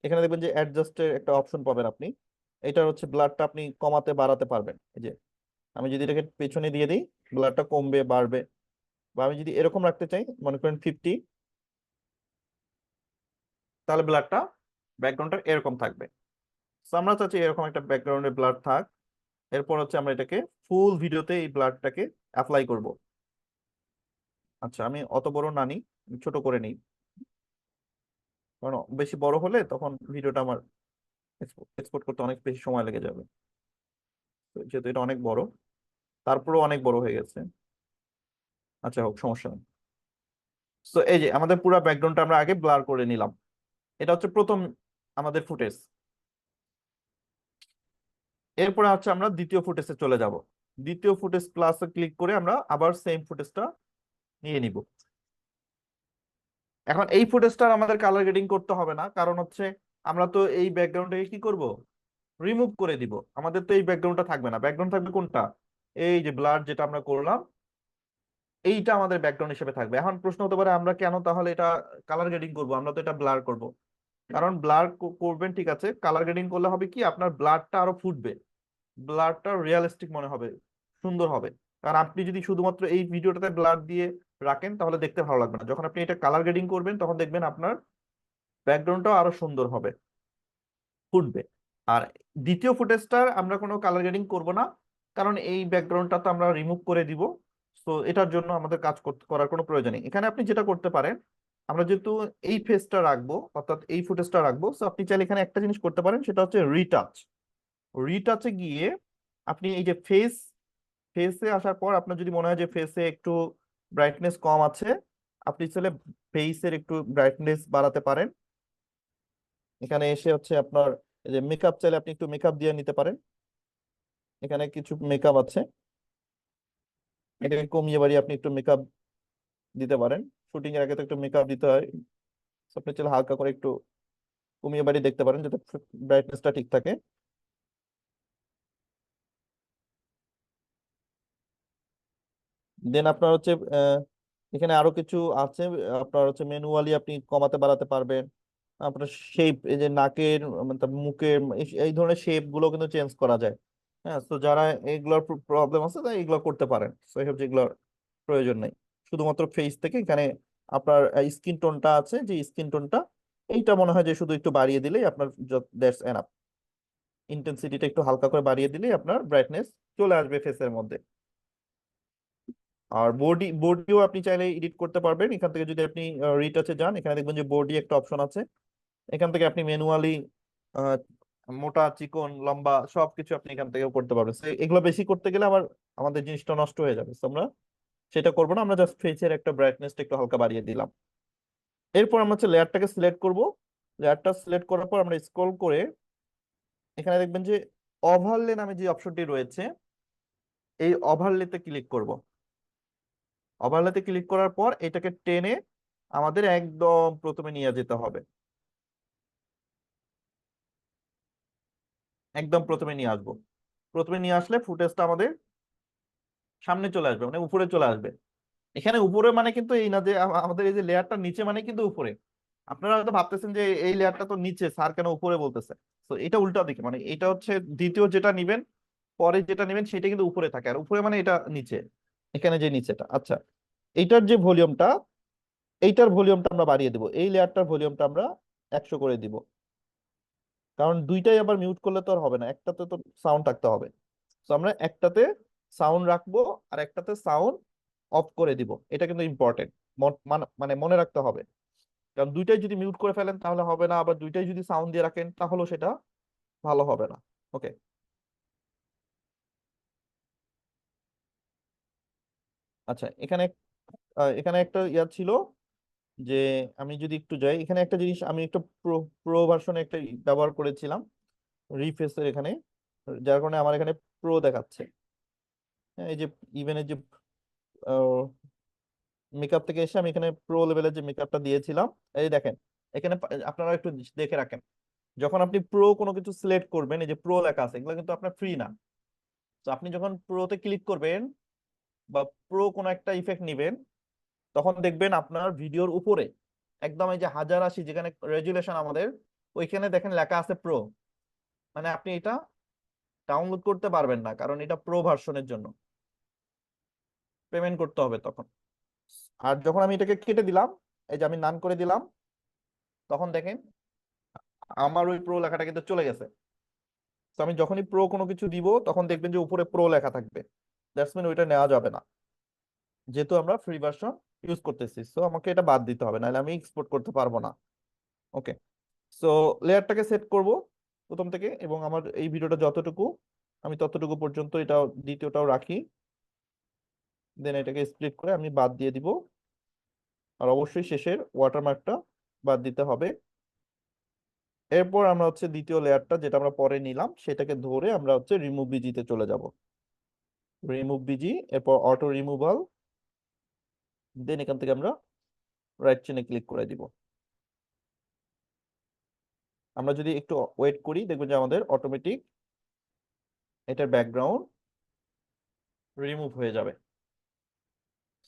এখানে দেখবেন যে অ্যাডজাস্টের একটা অপশন পাবেন আপনি। এটার হচ্ছে ব্লারটা আপনি কমাতে বাড়াতে পারবেন। এই যে আমি যদি এটাকে পেছনে দিয়ে দিই, ব্লারটা কমবে বাড়বে। বা আমি যদি এরকম রাখতে চাই, মনে করেন 50, তাহলে ব্লারটা, ব্যাকগ্রাউন্ডটা এরকম থাকবে। তো আমরা চাচ্ছি এরকম একটা ব্যাকগ্রাউন্ডে ব্লার থাক। এরপর হচ্ছে আমরা এটাকে ফুল ভিডিওতে এই ব্লারটাকে অ্যাপ্লাই করব। আচ্ছা, আমি অত বড় না নিই, আমি ছোট করে নিই, কারণ বেশি বড় হলে তখন ভিডিওটা আমার এক্সপোর্ট করতে অনেক বেশি সময় লেগে যাবে। তো যেহেতু এটা অনেক বড়, তারপরেও অনেক বড় হয়ে গেছে। আচ্ছা, হোক, সমস্যা নেই। তো এই যে আমাদের পুরো ব্যাকগ্রাউন্ডটা আমরা আগে ব্লার করে নিলাম। এটা হচ্ছে প্রথম আমাদের ফুটেজ। এরপরে হচ্ছে আমরা দ্বিতীয় ফুটেজে চলে যাব। দ্বিতীয় ফুটেজ প্লাসে ক্লিক করে আমরা আবার সেম ফুটেজটা নিয়ে নিব। এখন এই ফুটেজটার আমাদের কালার গ্রেডিং করতে হবে না, কারণ হচ্ছে আমরা তো এই ব্যাকগ্রাউন্ডটাকে কি করব, রিমুভ করে দিব। আমাদের তো এই ব্যাকগ্রাউন্ডটা থাকবে না, ব্যাকগ্রাউন্ড থাকবে কোনটা, এই যে ব্লার যেটা আমরা করলাম, এইটা আমাদের ব্যাকগ্রাউন্ড হিসেবে থাকবে। এখন প্রশ্ন হতে পারে আমরা কেন তাহলে এটা কালার গ্রেডিং করব, আমরা তো এটা ব্লার করব। কারণ ব্লার করবেন, ঠিক আছে, কালার গ্রেডিং করলে হবে কি, আপনার ব্লারটা আরো ফুটবে, ব্লারটা রিয়েলিস্টিক মনে হবে, সুন্দর হবে। কারণ আপনি যদি শুধুমাত্র এই ভিডিওটাতে ব্লার দিয়ে রাখেন তাহলে দেখতে ভালো লাগবে না। যখন আপনি এটা কালার গ্রেডিং করবেন তখন দেখবেন আপনার ব্যাকগ্রাউন্ডটাও আরো সুন্দর হবে, ফুটবে। আর দ্বিতীয় ফুটেজটার আমরা কোনো কালার গ্রেডিং করব না, কারণ এই ব্যাকগ্রাউন্ডটা তো আমরা রিমুভ করে দিব। তো এটার জন্য আমাদের কাজ করার কোনো প্রয়োজন নেই। এখানে আপনি যেটা করতে পারেন, আমরা যেহেতু এই ফেসটা রাখবো অর্থাৎ এই ফুটেজটা রাখবো, তো আপনি চাইলে এখানে একটা জিনিস করতে পারেন, সেটা হচ্ছে রিটাচ। রিটাচে গিয়ে আপনি এই যে ফেসে আসার পর আপনার যদি মনে হয় যে ফেসে একটু ব্রাইটনেস কম আছে, আপনি চাইলে ফেসের একটু ব্রাইটনেস বাড়াতে পারেন। এখানে এসে হচ্ছে আপনার এই যে মেকআপ, চাইলে আপনি একটু মেকআপ দিয়ে নিতে পারেন। এখানে কিছু মেকআপ আছে, এটাকে কমিয়ে বাড়িয়ে আপনি একটু মেকআপ দিতে পারেন। শুটিং এর আগে তো একটু মেকআপ দিতে হয়। So, আপনি চাইলে হালকা করে একটু কমিয়ে বাড়িয়ে দেখতে পারেন যাতে ব্রাইটনেসটা ঠিক থাকে। দেন আপনার হচ্ছে এখানে আরো কিছু আছে। আপনার হচ্ছে ম্যানুয়ালি আপনি কমাতে বাড়াতে পারবেন। আপনার শেপ, এই যে নাকের মানে তার মুখের এই ধরনের শেপ গুলো কিন্তু চেঞ্জ করা যায়। হ্যাঁ, তো যারা এগুলোর প্রবলেম আছে তারা এগুলো করতে পারেন, তো এইসব যেগুলোর প্রয়োজন নেই। শুধুমাত্র ফেস থেকে এখানে আপনার স্কিন টোনটা আছে, যে স্কিন টোনটা এইটা মনে হয় যে শুধু একটু বাড়িয়ে দিলেই আপনার দ্যাটস এনাফ। ইন্টেন্সিটিটা একটু হালকা করে বাড়িয়ে দিলেই আপনার ব্রাইটনেস চলে আসবে ফেসের মধ্যে। আর বডিও আপনি চাইলে এডিট করতে পারবেন। এখান থেকে যদি আপনি রিটাচে যান, এখানে দেখবেন যে বডি একটা অপশন আছে। এখান থেকে আপনি ম্যানুয়ালি মোটা, চিকন, লম্বা সবকিছু আপনি এখান থেকে করতে পারবেন। So, এগুলো বেশি করতে গেলে আবার আমাদের জিনিসটা নষ্ট হয়ে যাবে। So, আমরা সেটা করবো না, আমরা জাস্ট ফেসের একটা ব্রাইটনেসটা একটু হালকা বাড়িয়ে দিলাম। এরপর আমরা হচ্ছে লেয়ারটাকে সিলেক্ট করব। লেয়ারটা সিলেক্ট করার পর আমরা স্ক্রল করে এখানে দেখবেন যে ওভারলে নামে যে অপশনটি রয়েছে, এই ওভারলেতে ক্লিক করব। ওভারলেতে ক্লিক করার পর এটাকে টেনে আমাদের একদম প্রথমে নিয়ে যেতে হবে, একদম প্রথমে নিয়ে আসবো। প্রথমে নিয়ে আসলে ফুটেজটা আমাদের সামনে চলে আসবে, মানে উপরে চলে আসবে। এখানে উপরে মানে কিন্তু এই না যে আমাদের এই যে লেয়ারটা নিচে মানে কিন্তু উপরে। আপনারা হয়তো ভাবতেছেন যে এই লেয়ারটা তো নিচে, স্যার কেন উপরে বলতেছে। তো এটা উল্টা দিকে, মানে এটা হচ্ছে দ্বিতীয় যেটা নিবেন, পরে যেটা নেবেন সেটা কিন্তু উপরে থাকে, আর উপরে মানে এটা নিচে। এখানে যে নিচেটা, আচ্ছা, এইটার যে ভলিউমটা, এইটার ভলিউমটা আমরা বাড়িয়ে দিব। এই লেয়ারটার ভলিউমটা আমরা 100 করে দিব, কারণ দুইটাই আবার মিউট করলে তো আর হবে না, একটাতে তো সাউন্ড থাকতে হবে। তো আমরা একটাতে সাউন্ড রাখবো আর একটাতে সাউন্ড অফ করে দিব। এটা কিন্তু ইম্পর্টেন্ট, মানে মনে রাখতে হবে। কারণ দুইটাই যদি মিউট করে ফেলেন তাহলে হবে না, আবার দুইটাই যদি সাউন্ড দিয়ে রাখেন তাহলেও সেটা ভালো হবে না। ওকে, আচ্ছা, এখানে একটা ইয়া ছিল যে আমি যদি একটু যাই, এখানে একটা জিনিস আমি একটা প্রো প্রো ভার্সনে একটা ব্যবহার করেছিলাম রিফেসের এখানে, যার কারণে আমার এখানে প্রো দেখাচ্ছে। হ্যাঁ, এই যে ইভেনের যে মেকআপ থেকে এসে আমি এখানে প্রো লেভেলের যে মেকআপটা দিয়েছিলাম, এই দেখেন এখানে আপনারা একটু দেখে রাখেন, যখন আপনি প্রো কোনো কিছু সিলেক্ট করবেন, এই যে প্রো লেখা আছে, এগুলো কিন্তু আপনার ফ্রি না। তো আপনি যখন প্রোতে ক্লিক করবেন বা প্রো কোনো একটা ইফেক্ট নিবেন, তখন দেখবেন আপনার ভিডিওর উপরে একদম এই যে 1080 যেখানে রেজুলেশন আমাদের, ওইখানে দেখেন লেখা আছে প্রো। মানে আপনি এটা ডাউনলোড করতে পারবেন না, কারণ এটা প্রো ভার্সনের জন্য পেমেন্ট করতে হবে তখন। আর যখন আমি এটাকে কেটে দিলাম, এই যে আমি নান করে দিলাম, তখন দেখেন আমার ওই প্রো লেখাটা কিন্তু চলে গেছে। তো আমি যখনই প্রো কোনো কিছু দিব তখন দেখবেন যে উপরে প্রো লেখা থাকবে। দ্যাটস মিন ওইটা নেওয়া যাবে না, যেহেতু আমরা ফ্রি ভার্সন ইউজ করতেছি। সো আমাকে এটা বাদ দিতে হবে, নাহলে আমি এক্সপোর্ট করতে পারবো না। ওকে, সো লেয়ারটাকে সেট করব প্রথম থেকে, এবং আমার এই ভিডিওটা যতটুকু আমি ততটুকু পর্যন্ত এটা দ্বিতীয়টাও রাখি। দেন এটাকে স্প্লিট করে আমি বাদ দিয়ে দিব। আর অবশ্যই শেষের ওয়াটারমার্কটা বাদ দিতে হবে। এরপর আমরা হচ্ছে দ্বিতীয় লেয়ারটা যেটা আমরা পরে নিলাম সেটাকে ধরে আমরা হচ্ছে রিমুভ বিজিতে চলে যাব। রিমুভ বিজি, এরপর অটো রিমুভাল। দেন এখান থেকে আমরা রাইট চেনে ক্লিক করে দিব। আমরা যদি একটু ওয়েট করি দেখবেন যে আমাদের অটোমেটিক এটার ব্যাকগ্রাউন্ড রিমুভ হয়ে যাবে।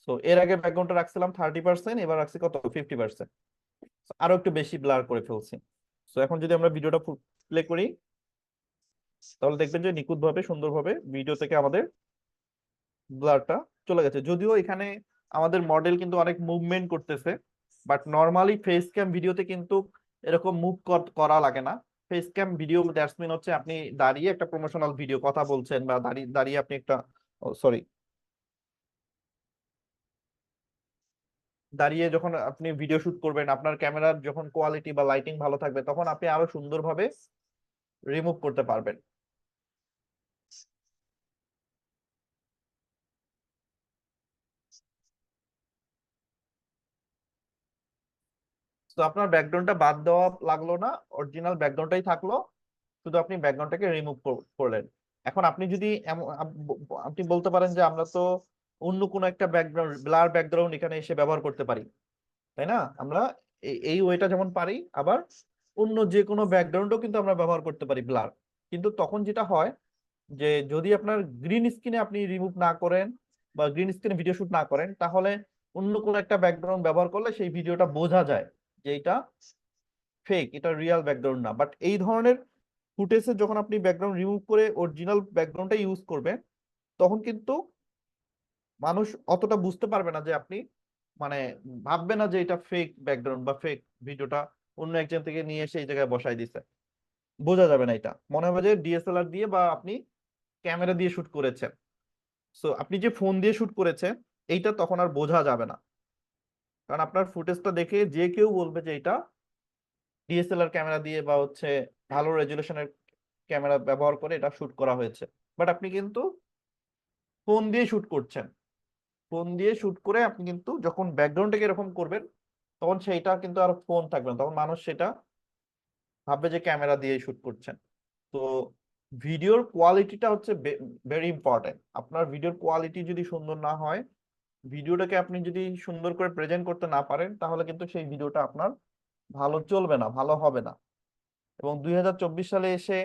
সো এর আগে ব্যাকগ্রাউন্ডটা রাখছিলাম 30%, এবার রাখছি কত, 50%। আরো একটু বেশি ব্লার করে ফেলছি। সো এখন যদি আমরা ভিডিওটা প্লে করি, তাহলে দেখবেন যে নিখুঁতভাবে সুন্দরভাবে ভিডিও থেকে আমাদের ব্লারটা চলে গেছে। যদিও এখানে আমাদের মডেল কিন্তু অনেক মুভমেন্ট করতেছে, বাট নর্মালি ফেস ক্যাম ভিডিওতে কিন্তু এরকম মুভ করা লাগে না। Face cam video that's mean হচ্ছে আপনি দাঁড়িয়ে একটা প্রমোশনাল ভিডিও কথা বলছেন, বা দাঁড়িয়ে দাঁড়িয়ে আপনি একটা, সরি, দাঁড়িয়ে যখন আপনি ভিডিও শুট করবেন, আপনার ক্যামেরার যখন কোয়ালিটি বা লাইটিং ভালো থাকবে, তখন আপনি আরো সুন্দরভাবে রিমুভ করতে পারবেন। তো আপনার ব্যাকগ্রাউন্ডটা বাদ দেওয়া লাগলো না, অরিজিনাল ব্যাকগ্রাউন্ডটাই থাকলো, শুধু আপনি ব্যাকগ্রাউন্ডটাকে রিমুভ করলেন। এখন আপনি যদি আপনি বলতে পারেন যে আমরা তো অন্য কোনো একটা ব্যাকগ্রাউন্ড, ব্লার ব্যাকগ্রাউন্ড এখানে এসে ব্যবহার করতে পারি, তাই না? আমরা এই ওয়েটা যেমন পারি, আবার অন্য যে কোনো ব্যাকগ্রাউন্ডও কিন্তু আমরা ব্যবহার করতে পারি ব্লার। কিন্তু তখন যেটা হয় যে যদি আপনার গ্রিন স্ক্রিনে আপনি রিমুভ না করেন বা গ্রিন স্ক্রিনে ভিডিও শুট না করেন, তাহলে অন্য কোনো একটা ব্যাকগ্রাউন্ড ব্যবহার করলে সেই ভিডিওটা বোঝা যায় যে এটা ফেক, এটা রিয়েল ব্যাকগ্রাউন্ড না। বাট এই ধরনের ফুটেজে যখন আপনি ব্যাকগ্রাউন্ড রিমুভ করে অরিজিনাল ব্যাকগ্রাউন্ডটা ইউজ করবেন, তখন কিন্তু মানুষ অতটা বুঝতে পারবে না যে আপনি, মানে ভাববে না যে এটা ফেক ব্যাকগ্রাউন্ড বা ফেক ভিডিওটা অন্য একজন থেকে নিয়ে এসে এই জায়গায় বসাই দিছে। বোঝা যাবে না, এটা মনে হবে যে ডিএসএলআর দিয়ে বা আপনি ক্যামেরা দিয়ে শুট করেছেন। সো আপনি যে ফোন দিয়ে শুট করেছেন, এইটা তখন আর বোঝা যাবে না, কারণ আপনার ফুটেজটা দেখে যে কেউ বলবে যে এটা ডিএসএলআর ক্যামেরা দিয়ে বা হচ্ছে ভালো রেজুলেশনের ক্যামেরা ব্যবহার করে এটা শুট করা হয়েছে। বাট আপনি কিন্তু ফোন দিয়ে শুট করছেন, ফোন দিয়ে শুট করে আপনি কিন্তু যখন ব্যাকগ্রাউন্ডটাকে এরকম করবেন, তখন সেইটা কিন্তু আর ফোন থাকবে না, তখন মানুষ সেটা ভাববে যে ক্যামেরা দিয়ে শুট করছেন। তো ভিডিওর কোয়ালিটিটা হচ্ছে ভেরি ইম্পর্টেন্ট। আপনার ভিডিওর কোয়ালিটি যদি সুন্দর না হয়, ভিডিওটাকে আপনি যদি সুন্দর করে প্রেজেন্ট করতে না পারেন, তাহলে কিন্তু সেই ভিডিওটা আপনার ভালো চলবে না, ভালো হবে না। এবং 2024 সালে এসে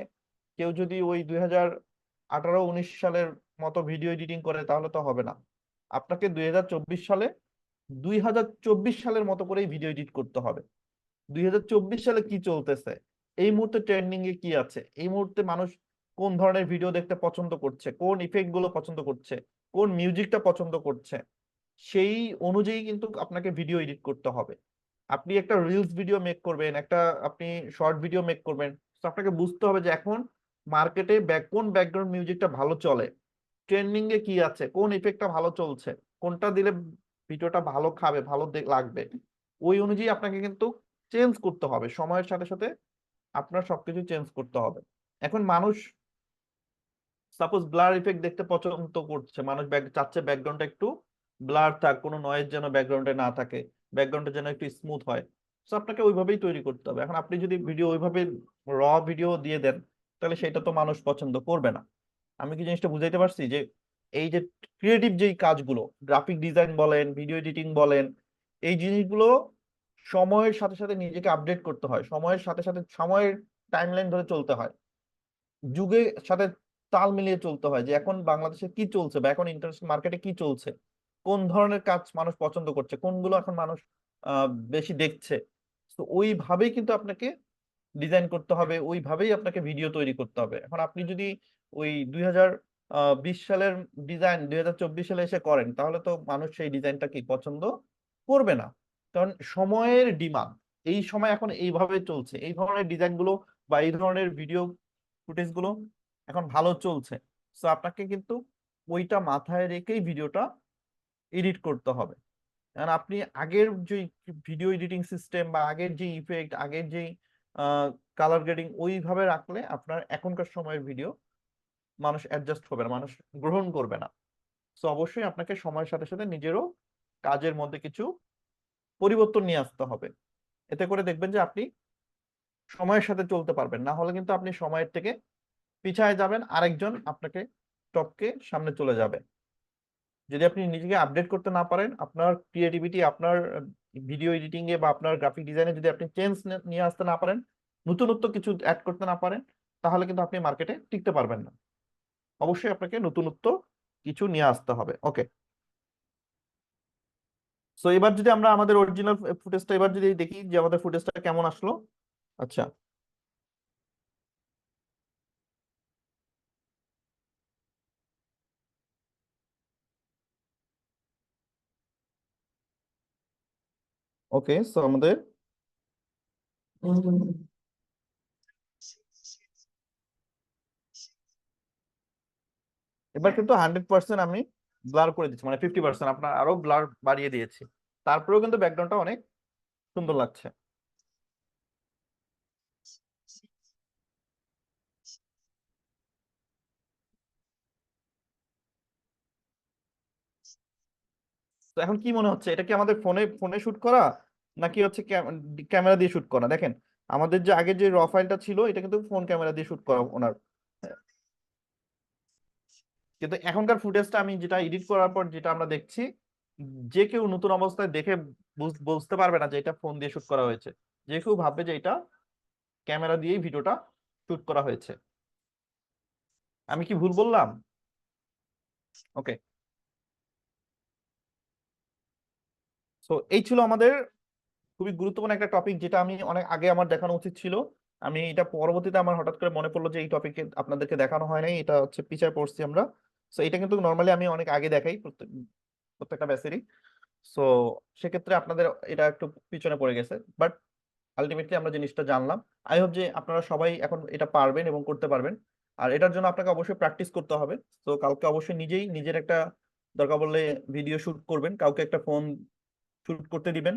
কেউ যদি ওই 2018-19 সালের মতো ভিডিও এডিটিং করে, তাহলে তো হবে না। আপনাকে 2024 সালে 2024 সালের মতো করেই ভিডিও এডিট করতে হবে। 2024 সালে কি চলতেছে, এই মুহূর্তে ট্রেন্ডিং এ কি আছে, এই মুহূর্তে মানুষ কোন ধরনের ভিডিও দেখতে পছন্দ করছে, কোন ইফেক্ট গুলো পছন্দ করছে, কোন মিউজিকটা পছন্দ করছে, সেই অনুযায়ী কিন্তু আপনাকে ভিডিও এডিট করতে হবে। আপনি একটা রিলস ভিডিও মেক করবেন, একটা আপনি শর্ট ভিডিও মেক করবেন, তো আপনাকে বুঝতে হবে যে এখন মার্কেটে কোন ব্যাকগ্রাউন্ড মিউজিকটা ভালো চলে, ট্রেন্ডিং এ কি আছে, কোন ইফেক্টটা ভালো চলছে, কোনটা দিলে ভিডিওটা ভালো খাবে, ভালো লাগবে। ওই অনুযায়ী আপনাকে কিন্তু চেঞ্জ করতে হবে, সময়ের সাথে সাথে আপনার সবকিছু চেঞ্জ করতে হবে। এখন মানুষ সাপোজ ব্লার ইফেক্ট দেখতে পছন্দ করছে, মানুষ চাচ্ছে ব্যাকগ্রাউন্ডটা একটু ব্লার থাক, কোনো নয়েজ যেন ব্যাকগ্রাউন্ডে না থাকে, ব্যাকগ্রাউন্ডটা যেন একটু স্মুথ হয়। তো আপনাকে ওইভাবেই তৈরি করতে হবে। এখন আপনি যদি ভিডিও ওইভাবে র ভিডিও দিয়ে দেন, তাহলে সেটা তো মানুষ পছন্দ করবে না। আমি কি জিনিসটা বুঝাইতে পারছি যে এই যে ক্রিয়েটিভ যেই কাজগুলো, গ্রাফিক ডিজাইন বলেন, ভিডিও এডিটিং বলেন, এই জিনিসগুলো সময়ের সাথে সাথে নিজেকে আপডেট করতে হয়, সময়ের সাথে সাথে সময়ের টাইমলাইন ধরে চলতে হয়, যুগের সাথে তাল মিলিয়ে চলতে হয় যে এখন বাংলাদেশে কি চলছে বা এখন ইন্টারন্যাশনাল মার্কেটে কি চলছে, কোন ধরনের কাজ মানুষ পছন্দ করছে, কোনগুলো এখন মানুষ বেশি দেখছে। তো ওইভাবেই কিন্তু আপনাকে ডিজাইন করতে হবে, ওইভাবেই আপনাকে ভিডিও তৈরি করতে হবে। এখন আপনি যদি ওই 2020 সালের ডিজাইন 2024 সালে এসে করেন, তাহলে তো মানুষ সেই ডিজাইনটা কি পছন্দ করবে না। কারণ সময়ের ডিমান্ড, এই সময় এখন এইভাবে চলছে, এই ধরনের ডিজাইন গুলো বা এই ধরনের ভিডিও ফুটেজ গুলো এখন ভালো চলছে। তো আপনাকে কিন্তু ওইটা মাথায় রেখেই ভিডিওটা এডিট করতে হবে। কারণ আপনি আগের যে ভিডিও এডিটিং সিস্টেম বা আগের যে ইফেক্ট, আগের যে কালার গ্রেডিং ওইভাবে রাখলে আপনার এখনকার সময়ের ভিডিও মানুষ অ্যাডজাস্ট হবে না, মানুষ গ্রহণ করবে না। তো অবশ্যই আপনাকে সময়ের সাথে সাথে নিজেরও কাজের মধ্যে কিছু পরিবর্তন নিয়ে আসতে হবে। এতে করে দেখবেন যে আপনি সময়ের সাথে চলতে পারবেন, না হলে কিন্তু আপনি সময়ের থেকে পিছায় যাবেন, আরেকজন আপনাকে টপকে সামনে চলে যাবে। যদি আপনি নিজেকে আপডেট করতে না পারেন, আপনার ক্রিয়েটিভিটি, আপনার ভিডিও এডিটিং এ বা আপনার গ্রাফিক ডিজাইনে যদি আপনি চেঞ্জ নিয়ে আসতে না পারেন, নতুনত্ব কিছু অ্যাড করতে না পারেন, তাহলে কিন্তু আপনি মার্কেটে টিকতে পারবেন না। অবশ্যই আপনাকে নতুনত্ব কিছু নিয়ে আসতে হবে। ওকে, সো এবার যদি আমরা আমাদের অরিজিনাল ফুটেজটা এবার যদি দেখি যে আমাদের ফুটেজটা কেমন আসলো। আচ্ছা, ওকে, সো আমাদের এবার কিন্তু 100% আমি ব্লার করে দিচ্ছি, মানে 50% আপনার আরো ব্লার বাড়িয়ে দিয়েছি, তারপরেও কিন্তু ব্যাকগ্রাউন্ডটা অনেক সুন্দর লাগছে। তো এখন কি মনে হচ্ছে, এটা কি আমাদের ফোনে ফোনে শুট করা নাকি হচ্ছে ক্যামেরা দিয়ে শুট করা? দেখেন আমাদের যে আগে যে র ফাইলটা ছিল এটা কিন্তু ফোন ক্যামেরা দিয়ে শুট করা ওনার, কিন্তু এখনকার ফুটেজটা আমি যেটা এডিট করার পর যেটা আমরা দেখছি, যে কেউ নতুন অবস্থায় দেখে বুঝতে পারবে না যে এটা ফোন দিয়ে শুট করা হয়েছে, যে কেউ ভাববে যে এটা ক্যামেরা দিয়েই ভিডিওটা শুট করা হয়েছে। আমি কি ভুল বললাম? ওকে, সো এই ছিল আমাদের খুবই গুরুত্বপূর্ণ একটা টপিক, যেটা আমি অনেক আগে আমার দেখানো উচিত ছিল। আমি এটা পরবর্তীতে আমার হঠাৎ করে মনে পড়লো যে এই টপিকে আপনাদেরকে দেখানো হয় নাই, এটা হচ্ছে পিছায় পড়ছি আমরা। সো এটা কিন্তু নর্মালি আমি অনেক আগে দেখাই প্রত্যেকটা ব্যাচেরই। সো সেক্ষেত্রে আপনাদের এটা একটু পিছনে পড়ে গেছে, বাট আলটিমেটলি আমরা জিনিসটা জানলাম। আই হোপ যে আপনারা সবাই এখন এটা পারবেন এবং করতে পারবেন। আর এটার জন্য আপনাকে অবশ্যই প্র্যাকটিস করতে হবে। তো কালকে অবশ্যই নিজের একটা, দরকার বললে ভিডিও শুট করবেন, কাউকে একটা ফোন শুট করতে দিবেন,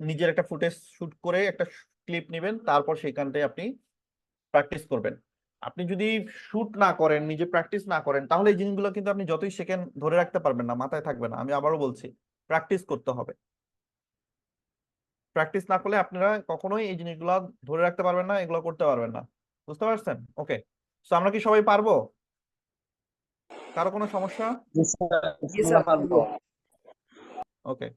নিজের একটা ফুটেজ শুট করে একটা ক্লিপ নেবেন, তারপর সেখানটায় আপনি প্র্যাকটিস করবেন। আপনি যদি শুট না করেন, নিজে প্র্যাকটিস না করেন, তাহলে এই জিনিসগুলো কিন্তু আপনি যতই শেখেন ধরে রাখতে পারবেন না, মাথায় থাকবে না। আমি আবারও বলছি, প্র্যাকটিস করতে হবে। প্র্যাকটিস না করলে আপনারা কখনোই এই জিনিসগুলো ধরে রাখতে পারবেন না, এগুলো করতে পারবেন না। বুঝতে পারছেন? ওকে, তো আমরা কি সবাই পারবো? কারো কোনো সমস্যা? জি স্যার, জি আমরা স্যার, পারবো। ওকে,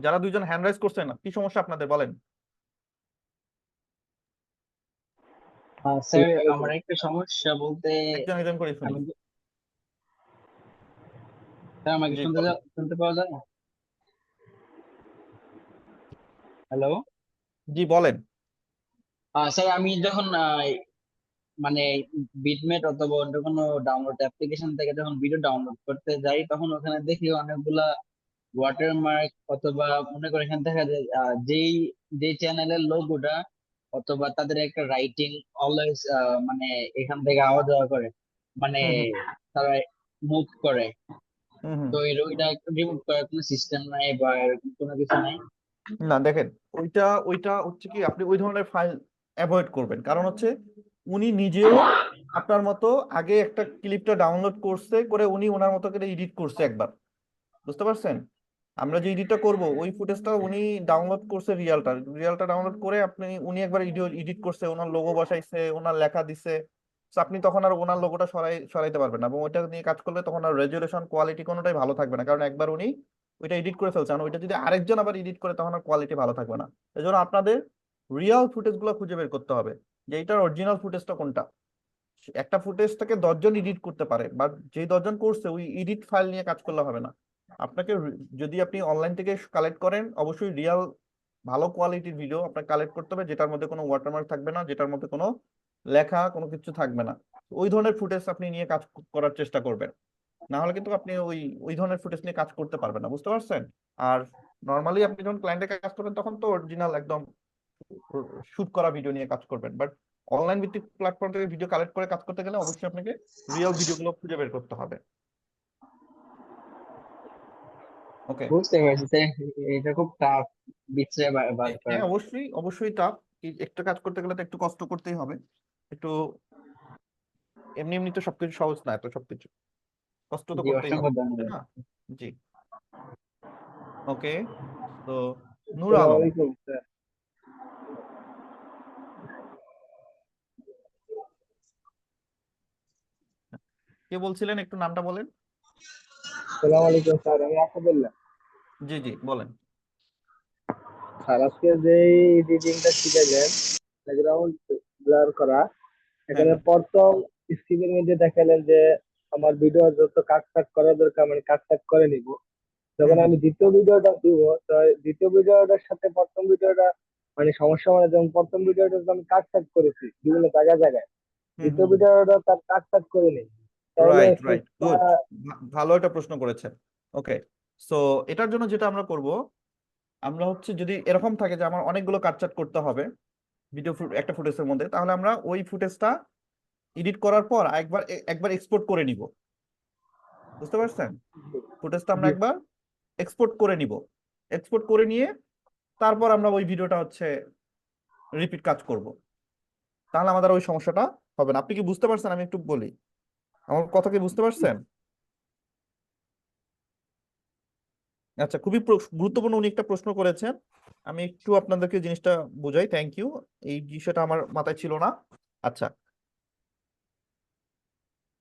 যারা দুইজন হ্যান্ড রাইজ করছেন, কি সমস্যা আপনাদের বলেন? স্যার, আমার একটা সমস্যা বলতে একজন একজন করে শুনি। আমি স্যার, আমাকে জি শুনতে বলেন। শুনতে পাওয়া যায়? হ্যালো। জি বলেন। স্যার, আমি যখন মানে বিটমেট অথবা অন্য কোনো ডাউনলোড অ্যাপ্লিকেশন থেকে যখন ভিডিও ডাউনলোড করতে যাই, তখন ওখানে দেখি অনেকগুলা ওয়াটারমার্ক, অথবা মনে করে এখান থেকে যেই যেই চ্যানেলের লোগোটা অথবা তাদের একটা রাইটিং অলওয়েজ মানে এখান থেকে আওয়া যাওয়া করে, মানে হুম হুম তারা মুভ করে। হুম হুম। তো ওইটা রিমুভ করার কোনো সিস্টেম নাই বা এরকম কোনো কিছু নাই? না দেখেন, ওইটা ওইটা হচ্ছে কি, আপনি ওই ধরনের ফাইল অ্যাভয়েড করবেন, কারণ হচ্ছে উনি নিজেও আপনার মতো আগে একটা ক্লিপটা ডাউনলোড করছে, করে উনি ওনার মতো করে এডিট করছে একবার। বুঝতে পারছেন? আমরা যে এডিটটা করব ওই ফুটেজটা উনি ডাউনলোড করছে, রিয়ালটা ডাউনলোড করে উনি একবার ভিডিও এডিট করছে, ওনার লোগো বসাইছে, ওনার লেখা দিছে। So আপনি তখন আর ওনার লোগোটা সরাইতে পারবেন না, এবং ওইটা নিয়ে কাজ করলে তখন আর রেজুলেশন কোয়ালিটি কোনোটাই ভালো থাকবে না, কারণ একবার উনি ওইটা এডিট করে ফেলছেন। ওইটা যদি আরেকজন আবার এডিট করে তখন আর কোয়ালিটি ভালো থাকবে না। এই জন্য আপনাদের রিয়েল ফুটেজ গুলো খুঁজে বের করতে হবে, যে এইটার অরিজিনাল ফুটেজটা কোনটা। একটা ফুটেজটাকে 10 জন এডিট করতে পারে, বাট যে 10 জন করছে ওই এডিট ফাইল নিয়ে কাজ করলে হবে না। আপনাকে যদি আপনি অনলাইন থেকে কালেক্ট করেন, অবশ্যই রিয়েল ভালো কোয়ালিটির ভিডিও আপনাকে কালেক্ট করতে হবে, যেটার মধ্যে কোনো ওয়াটারমার্ক থাকবে না, যেটার মধ্যে কোনো লেখা কোনো কিছু থাকবে না। ওই ধরনের ফুটেজ আপনি নিয়ে কাজ করার চেষ্টা করবেন, না হলে কিন্তু আপনি ওই ওই ধরনের ফুটেজ নিয়ে কাজ করতে পারবেন না। বুঝতে পারছেন? আর নর্মালি আপনি যখন ক্লায়েন্টের কাজ করবেন তখন তো অরিজিনাল একদম শুট করা ভিডিও নিয়ে কাজ করবেন, বাট অনলাইন ভিত্তিক প্ল্যাটফর্ম থেকে ভিডিও কালেক্ট করে কাজ করতে গেলে অবশ্যই আপনাকে রিয়েল ভিডিওগুলো খুঁজে বের করতে হবে। ওকে, বুঝতে পারছি স্যার, এটা খুব টাফ বিচ্ছিরি বার করা। হ্যাঁ অবশ্যই অবশ্যই টাফ। একটা কাজ করতে গেলে তো একটু কষ্ট করতেই হবে, একটু। এমনি এমনি তো সবকিছু সহজ না, এত সবকিছু কষ্ট তো জি, করতেই হবে, অসংখ্য তাই ধন্যবাদ। না? জি, ওকে। তো নূর আসসালামু আলম, আলাইকুম স্যার। কে বলছিলেন, একটু নামটা বলেন। আসসালামু আলাইকুম স্যার, আমি আসাদুল্লাহ। জি জি বলেন। স্যার, আজকে যে এডিটিংটা শিখাইলেন, ব্যাকগ্রাউন্ড ব্লার করা, হ্যাঁ এখানে হ্যাঁ। প্রথম স্ক্রিনের মধ্যে দেখালেন যে আমার ভিডিও যত কাট করা দরকার মানে কাট করে নিব। হুম যখন হুম আমি দ্বিতীয় ভিডিওটা দিব, তো দ্বিতীয় ভিডিওটার সাথে প্রথম ভিডিওটা মানে সমস্যা, মানে যেমন প্রথম ভিডিওটা তো আমি কাট করেছি বিভিন্ন জায়গায়, হুম দ্বিতীয় হুম। ভিডিওটা তার কাট করে নেই, তাহলে রাইট রাইট, সেটা গুড। ভালো একটা প্রশ্ন করেছেন। ওকে, সো এটার জন্য যেটা আমরা করব, আমরা হচ্ছে যদি এরকম থাকে যে আমার অনেকগুলো কাটছাট করতে হবে ভিডিও একটা ফুটেজের মধ্যে, তাহলে আমরা ওই ফুটেজটা এডিট করার পর একবার এক্সপোর্ট করে নিব। বুঝতে পারছেন? ফুটেজটা আমরা জি একবার এক্সপোর্ট করে নিব। এক্সপোর্ট করে নিয়ে তারপর আমরা ওই ভিডিওটা হচ্ছে রিপিট কাজ করব। তাহলে আমাদের ওই সমস্যাটা হবে না। আপনি কি বুঝতে পারছেন? আমি একটু বলি, আমার কথা কি বুঝতে পারছেন? আচ্ছা, খুবই গুরুত্বপূর্ণ উনি একটা প্রশ্ন করেছেন। আমি একটু আপনাদেরকে জিনিসটা বুঝাই। থ্যাংক ইউ, এই বিষয়টা আমার মাথায় ছিল না। আচ্ছা,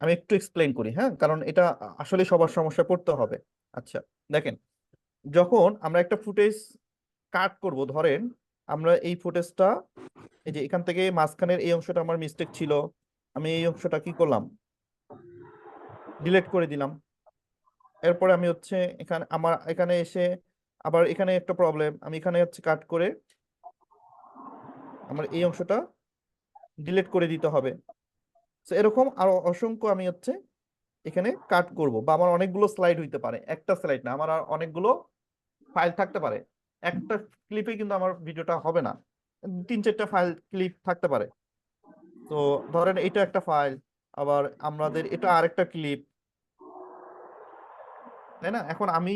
আমি একটু এক্সপ্লেইন করি, হ্যাঁ, কারণ এটা আসলে সবার সমস্যায় পড়তে হবে। আচ্ছা, দেখেন, যখন আমরা একটা ফুটেজ কাট করব, ধরেন আমরা এই ফুটেজটা, এই যে এখান থেকে মাঝখানের এই অংশটা আমার মিস্টেক ছিল, আমি এই অংশটা কি করলাম, ডিলিট করে দিলাম। এরপরে আমি হচ্ছে এখানে আমার এখানে এসে আবার এখানে একটা প্রবলেম, আমি এখানে হচ্ছে কাট করে আমার এই অংশটা ডিলিট করে দিতে হবে। তো এরকম আরো অসংখ্য আমি হচ্ছে এখানে কাট করব, বা আমার অনেকগুলো স্লাইড হইতে পারে, একটা স্লাইড না, আমার আর অনেকগুলো ফাইল থাকতে পারে। একটা ক্লিপে কিন্তু আমার ভিডিওটা হবে না, 3-4টা ফাইল ক্লিপ থাকতে পারে। তো ধরেন এটা একটা ফাইল, আবার আমাদের এটা আরেকটা ক্লিপ, তাই না? এখন আমি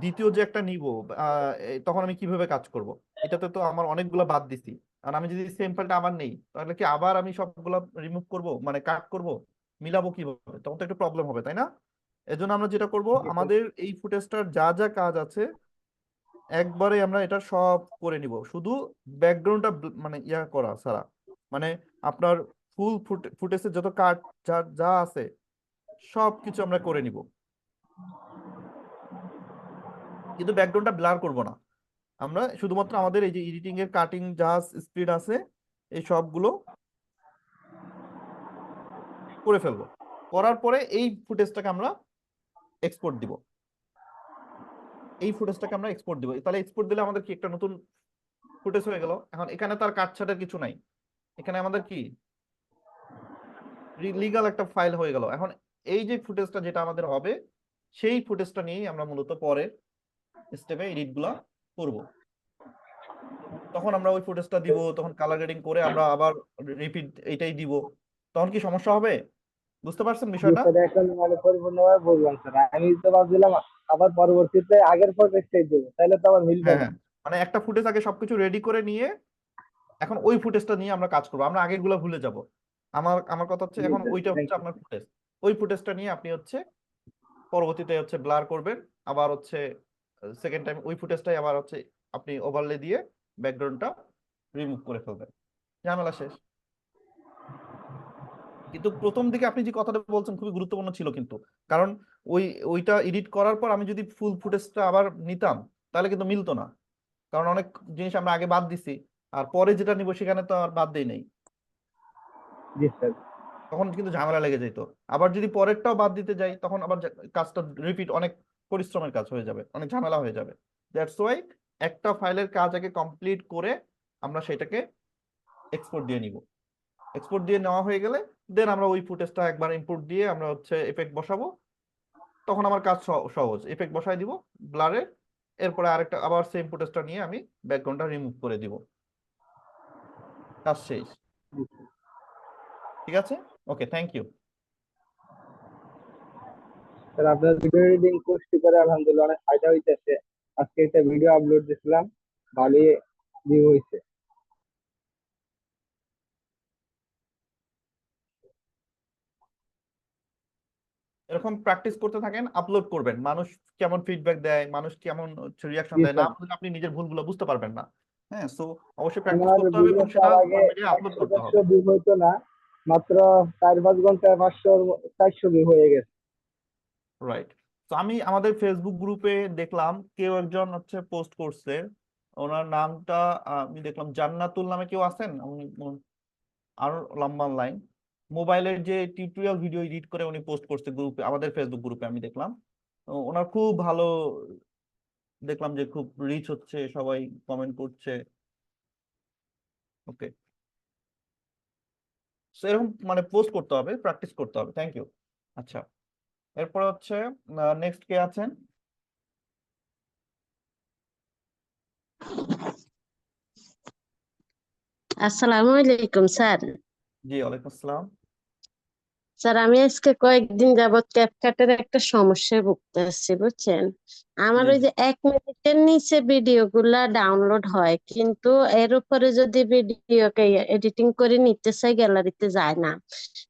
দ্বিতীয় যে একটা নিব, তখন আমি কিভাবে কাজ করব? এটাতে তো আমার অনেকগুলো বাদ দিছি। আর আমি যদি সেম ফাইলটা আবার নেই, তাহলে কি আবার আমি সবগুলা রিমুভ করব, মানে কাট করব, মিলাবো কিভাবে? তখন তো একটু প্রবলেম হবে, তাই না? এজন্য আমরা যেটা করব, জি স্যার। আমাদের এই ফুটেজটার যা যা কাজ আছে একবারে আমরা এটা সব করে নিব, শুধু ব্যাকগ্রাউন্ডটা মানে ইয়া করা ছাড়া, মানে আপনার ফুল ফুটেজের যত কাট যা যা আছে সব কিছু আমরা করে নিব, কিন্তু ব্যাকগ্রাউন্ডটা ব্লার করব না। আমরা শুধুমাত্র আমাদের এই যে এডিটিং এর কাটিং যা স্পিড আছে এই সবগুলো করে ফেলবো। করার পরে এই ফুটেজটাকে আমরা এক্সপোর্ট দিব, এই ফুটেজটাকে আমরা এক্সপোর্ট দিব। তাহলে এক্সপোর্ট দিলে আমাদের কি একটা নতুন ফুটেজ হয়ে গেল। এখন এখানে তার কাটছাটের কিছু নাই, এখানে আমাদের কি লিগাল একটা ফাইল হয়ে গেল। এখন এই যে ফুটেজটা যেটা আমাদের হবে, সেই ফুটেজটা নিয়েই আমরা মূলত পরের স্টেপে এডিট গুলা করবো। তখন আমরা ওই ফুটেজটা দিব, তখন কালার গ্রেডিং করে আমরা আবার রিপিট এটাই দিব। তখন কি সমস্যা হবে? বুঝতে পারছেন জি বিষয়টা? স্যার, এখন মানে পরিপূর্ণভাবে বুঝলাম স্যার। আমি তো ভাবছিলাম আবার পরবর্তীতে আগের প্রজেক্টটাই দেবো, তাহলে তো আবার মিলবে হ্যাঁ, না। হ্যাঁ, মানে একটা ফুটেজ আগে সবকিছু রেডি করে নিয়ে এখন ওই ফুটেজটা নিয়ে আমরা কাজ করবো, আমরা আগের গুলো ভুলে যাব। আমার আমার কথা হচ্ছে, জি এখন স্যার, ওইটা থ্যাংক হচ্ছে ইউ। আপনার ফুটেজ, ওই ফুটেজটা নিয়ে আপনি হচ্ছে পরবর্তীতে হচ্ছে ব্লার করবেন, আবার হচ্ছে সেকেন্ড টাইম ওই ফুটেজটাই আবার হচ্ছে আপনি ওভারলে দিয়ে ব্যাকগ্রাউন্ডটা রিমুভ করে ফেলবেন, ঝামেলা শেষ। কিন্তু প্রথম দিকে আপনি যে কথাটা বলছেন খুবই গুরুত্বপূর্ণ ছিল কিন্তু, কারণ ওই ওইটা এডিট করার পর আমি যদি ফুল ফুটেজটা আবার নিতাম, তাহলে কিন্তু মিলতো না, কারণ অনেক জিনিস আমরা আগে বাদ দিছি, আর পরে যেটা নিব সেখানে তো আর বাদ দেই নাই। জি স্যার। তখন কিন্তু ঝামেলা লেগে যেত। আবার যদি পরেরটাও বাদ দিতে যাই, তখন আবার কাজটা রিপিট, অনেক পরিশ্রমের কাজ হয়ে যাবে, অনেক ঝামেলা হয়ে যাবে। দ্যাটস ওয়াই একটা ফাইলের কাজ আগে কমপ্লিট করে আমরা সেটাকে এক্সপোর্ট দিয়ে নিব। এক্সপোর্ট দিয়ে নেওয়া হয়ে গেলে দেন আমরা ওই ফুটেজটা একবার ইনপুট দিয়ে আমরা হচ্ছে এফেক্ট বসাবো। তখন আমার কাজ সহজ, এফেক্ট বসাই দিব ব্লারের, এরপরে আরেকটা আবার সেম ফুটেজটা নিয়ে আমি ব্যাকগ্রাউন্ডটা রিমুভ করে দিব, কাজ শেষ। জি স্যার। ঠিক আছে, ওকে, থ্যাংক ইউ। স্যার, আপনার ভিডিও এডিটিং কোর্সটি করে আলহামদুলিল্লাহ অনেক ফায়দা হইতেছে। আজকে একটা ভিডিও আপলোড দিছিলাম, ভালোই ভিউ হয়েছে। এরকম প্র্যাকটিস করতে থাকেন, আপলোড করবেন, মানুষ কেমন ফিডব্যাক দেয়, মানুষ কেমন রিয়াকশন জি দেয়, না স্যার। বুঝলে আপনি নিজের ভুলগুলো বুঝতে পারবেন না। হ্যাঁ, সো অবশ্যই প্র্যাকটিস আমার করতে হবে ভিডিও এবং সেটা তার আগে সোশ্যাল মিডিয়ায় আপলোড 100 করতে 150 হবে। ভিউ হইতো না, মাত্র 4-5 ঘন্টায় 500-400 ভিউ হয়ে গেছে। রাইট। তো আমি আমাদের ফেসবুক গ্রুপে দেখলাম কেউ একজন হচ্ছে পোস্ট করছে, ওনার নামটা আমি দেখলাম জান্নাতুল নামে কেউ আছেন, আমি আরো লম্বা লাইন, মোবাইলের যে টিউটোরিয়াল ভিডিও এডিট করে উনি পোস্ট করছে গ্রুপে, আমাদের ফেসবুক গ্রুপে আমি দেখলাম। তো ওনার খুব ভালো, দেখলাম যে খুব রিচ হচ্ছে, সবাই কমেন্ট করছে। ওকে, এরকম মানে পোস্ট করতে হবে, প্র্যাকটিস করতে হবে। Thank you. আচ্ছা, এরপর হচ্ছে নেক্সট কে আছেন? আসসালামু আলাইকুম স্যার। জি, ওয়ালাইকুম আসসালাম। স্যার আমি আজকে কয়েকদিন যাবত ক্যাপকাটের একটা সমস্যায় ভুগতেছি বুঝছেন। আমার জি ওই জি যে 1 মিনিটের নিচে ভিডিও গুলা ডাউনলোড হয়, কিন্তু এর উপরে যদি ভিডিওকে এডিটিং করে নিতে চাই গ্যালারিতে যায় না।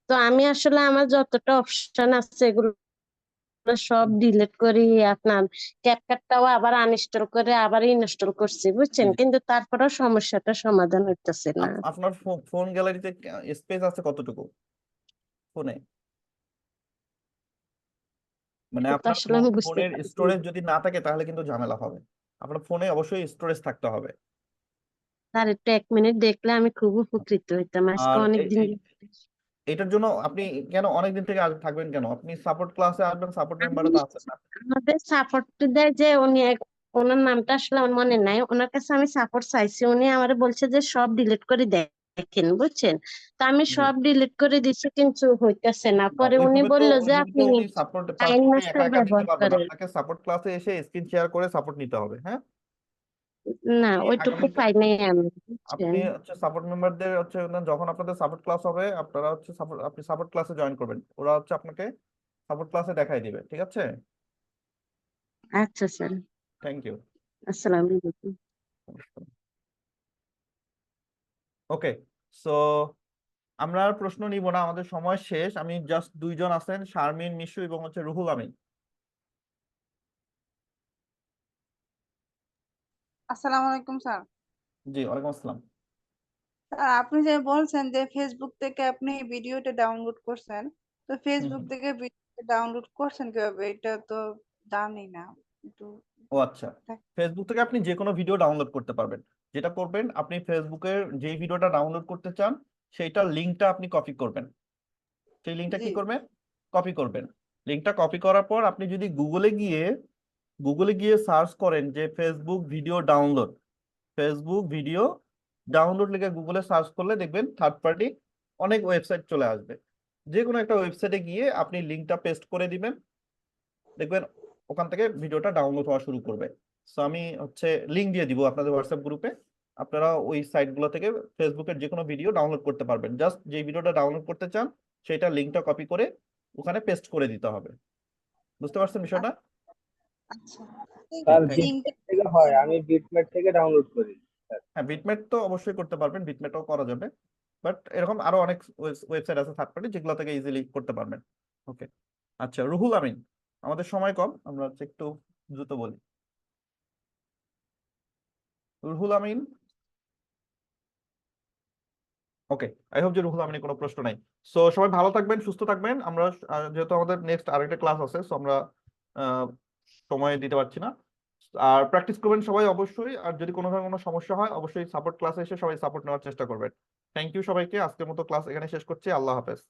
তো আমি আসলে আমার যতটা অপশন আছে এগুলো সব ডিলিট করি, আপনার ক্যাপকাটটাও আবার আনইনস্টল করে আবার ইনস্টল করছি জি বুঝছেন, জি। কিন্তু তারপরেও সমস্যাটা সমাধান হইতেছে না। আপনার ফোন গ্যালারিতে স্পেস আছে কতটুকু ফোনে? মানে এটা তো আপনার আসলে আমি বুঝতে ফোনের পারছি না। স্টোরেজ যদি না থাকে তাহলে কিন্তু ঝামেলা হবে। আপনার ফোনে অবশ্যই স্টোরেজ থাকতে হবে। স্যার একটু 1 মিনিট দেখলে আমি খুব উপকৃত হইতাম, আজকে আর অনেক দিন। এটার জন্য আপনি কেন অনেকদিন থেকে থাকবেন কেন? আপনি সাপোর্ট ক্লাসে আসবেন, সাপোর্ট মেম্বারে তো আছেন না। আমাদের সাপোর্ট দেয় যে উনি ওনার নামটা আসলে আমার মনে নাই, ওনার কাছে আমি সাপোর্ট চাইছি, উনি আমারে বলছে যে সব ডিলিট করে দেখেন বুঝছেন। তো আমি জি সব ডিলিট করে দিচ্ছি কিন্তু হইতেছে না, না, পরে উনি বলল যে ওইভাবে তো আপনি উনি সাপোর্ট একা কাইন্ডনেসটা একা দিতে ব্যবহার পারবেন না। করেন। আপনাকে সাপোর্ট ক্লাসে এসে স্ক্রিন শেয়ার করে সাপোর্ট নিতে হবে। হ্যাঁ, না আপনি ওইটুকু আগামী পাই নাই আমি বুঝছেন। আপনি হচ্ছে সাপোর্ট মেম্বারদের হচ্ছে যখন আপনাদের সাপোর্ট ক্লাস হবে, আপনারা হচ্ছে আপনি সাপোর্ট ক্লাসে জয়েন করবেন, ওরা হচ্ছে আপনাকে সাপোর্ট ক্লাসে দেখাই দিবে। ঠিক আছে? আচ্ছা স্যার। Thank you. আসসালামু আলাইকুম। ওকে, সো আমরা আর প্রশ্ন নিব না, আমাদের সময় শেষ। আমি জাস্ট দুইজন আছেন, শারমিন মিশু এবং হচ্ছে রুহুল আমিন। আসসালামু আলাইকুম স্যার। জি, ওয়ালাইকুম আসসালাম। স্যার আপনি যে বলছেন যে ফেসবুক থেকে আপনি ভিডিওটা ডাউনলোড করছেন, তো হুম ফেসবুক হুম। থেকে ভিডিও ডাউনলোড করছেন কিভাবে? এটা তো জানি না একটু ও আচ্ছা, দেখ- ফেসবুক থেকে আপনি যে কোনো ভিডিও ডাউনলোড করতে পারবেন। যেটা করবেন, আপনি ফেসবুকের যেই ভিডিওটা ডাউনলোড করতে চান সেইটার লিঙ্কটা আপনি কপি করবেন। সেই লিঙ্কটা জি কি করবেন? কপি করবেন। লিঙ্কটা কপি করার পর আপনি যদি গুগলে গিয়ে সার্চ করেন যে ফেসবুক ভিডিও ডাউনলোড লিখে গুগলে সার্চ করলে দেখবেন থার্ড পার্টি অনেক ওয়েবসাইট চলে আসবে। যে কোনো একটা ওয়েবসাইটে গিয়ে আপনি লিঙ্কটা পেস্ট করে দিবেন, দেখবেন ওখান থেকে ভিডিওটা ডাউনলোড হওয়া শুরু করবে। সো আমি হচ্ছে লিঙ্ক দিয়ে দিব আপনাদের হোয়াটসঅ্যাপ গ্রুপে, আপনারা ওই সাইটগুলো থেকে ফেসবুকের যে কোনো ভিডিও ডাউনলোড করতে পারবেন। জাস্ট যে ভিডিওটা ডাউনলোড করতে চান সেটা লিঙ্কটা কপি করে ওখানে পেস্ট করে দিতে হবে। বুঝতে পারছেন বিষয়টা? আচ্ছা জি, স্যার থ্যাংক ইউ। লিঙ্কটা বিটমেট থেকে হয়, আমি বিটমেট থেকে ডাউনলোড করি স্যার। হ্যাঁ, বিটমেট তো অবশ্যই করতে পারবেন, বিটমেটও করা যাবে। বাট এরকম আরো অনেক ওয়েবসাইট আছে থার্ড পার্টি যেগুলো থেকে ইজিলি করতে পারবেন। ওকে, আচ্ছা রুহুল আমিন, আমাদের সময় কম, আমরা হচ্ছে একটু দ্রুত বলি। রুহুল আমিন, ওকে, আই হোপ যে রুহুল আমিনের কোনো প্রশ্ন নাই। সো সবাই ভালো থাকবেন, সুস্থ থাকবেন। আমরা যেহেতু আমাদের নেক্সট আরেকটা ক্লাস আছে, সো আমরা আহ, সময় দিতে পারছি না। আর প্র্যাকটিস করবেন সবাই অবশ্যই। আর যদি কোনো ধরনের কোনো সমস্যা হয় অবশ্যই সাপোর্ট ক্লাসে এসে সবাই সাপোর্ট নেওয়ার চেষ্টা করবেন। থ্যাংক ইউ সবাইকে। আজকের মতো ক্লাস এখানে শেষ করছি। আল্লাহ হাফেজ।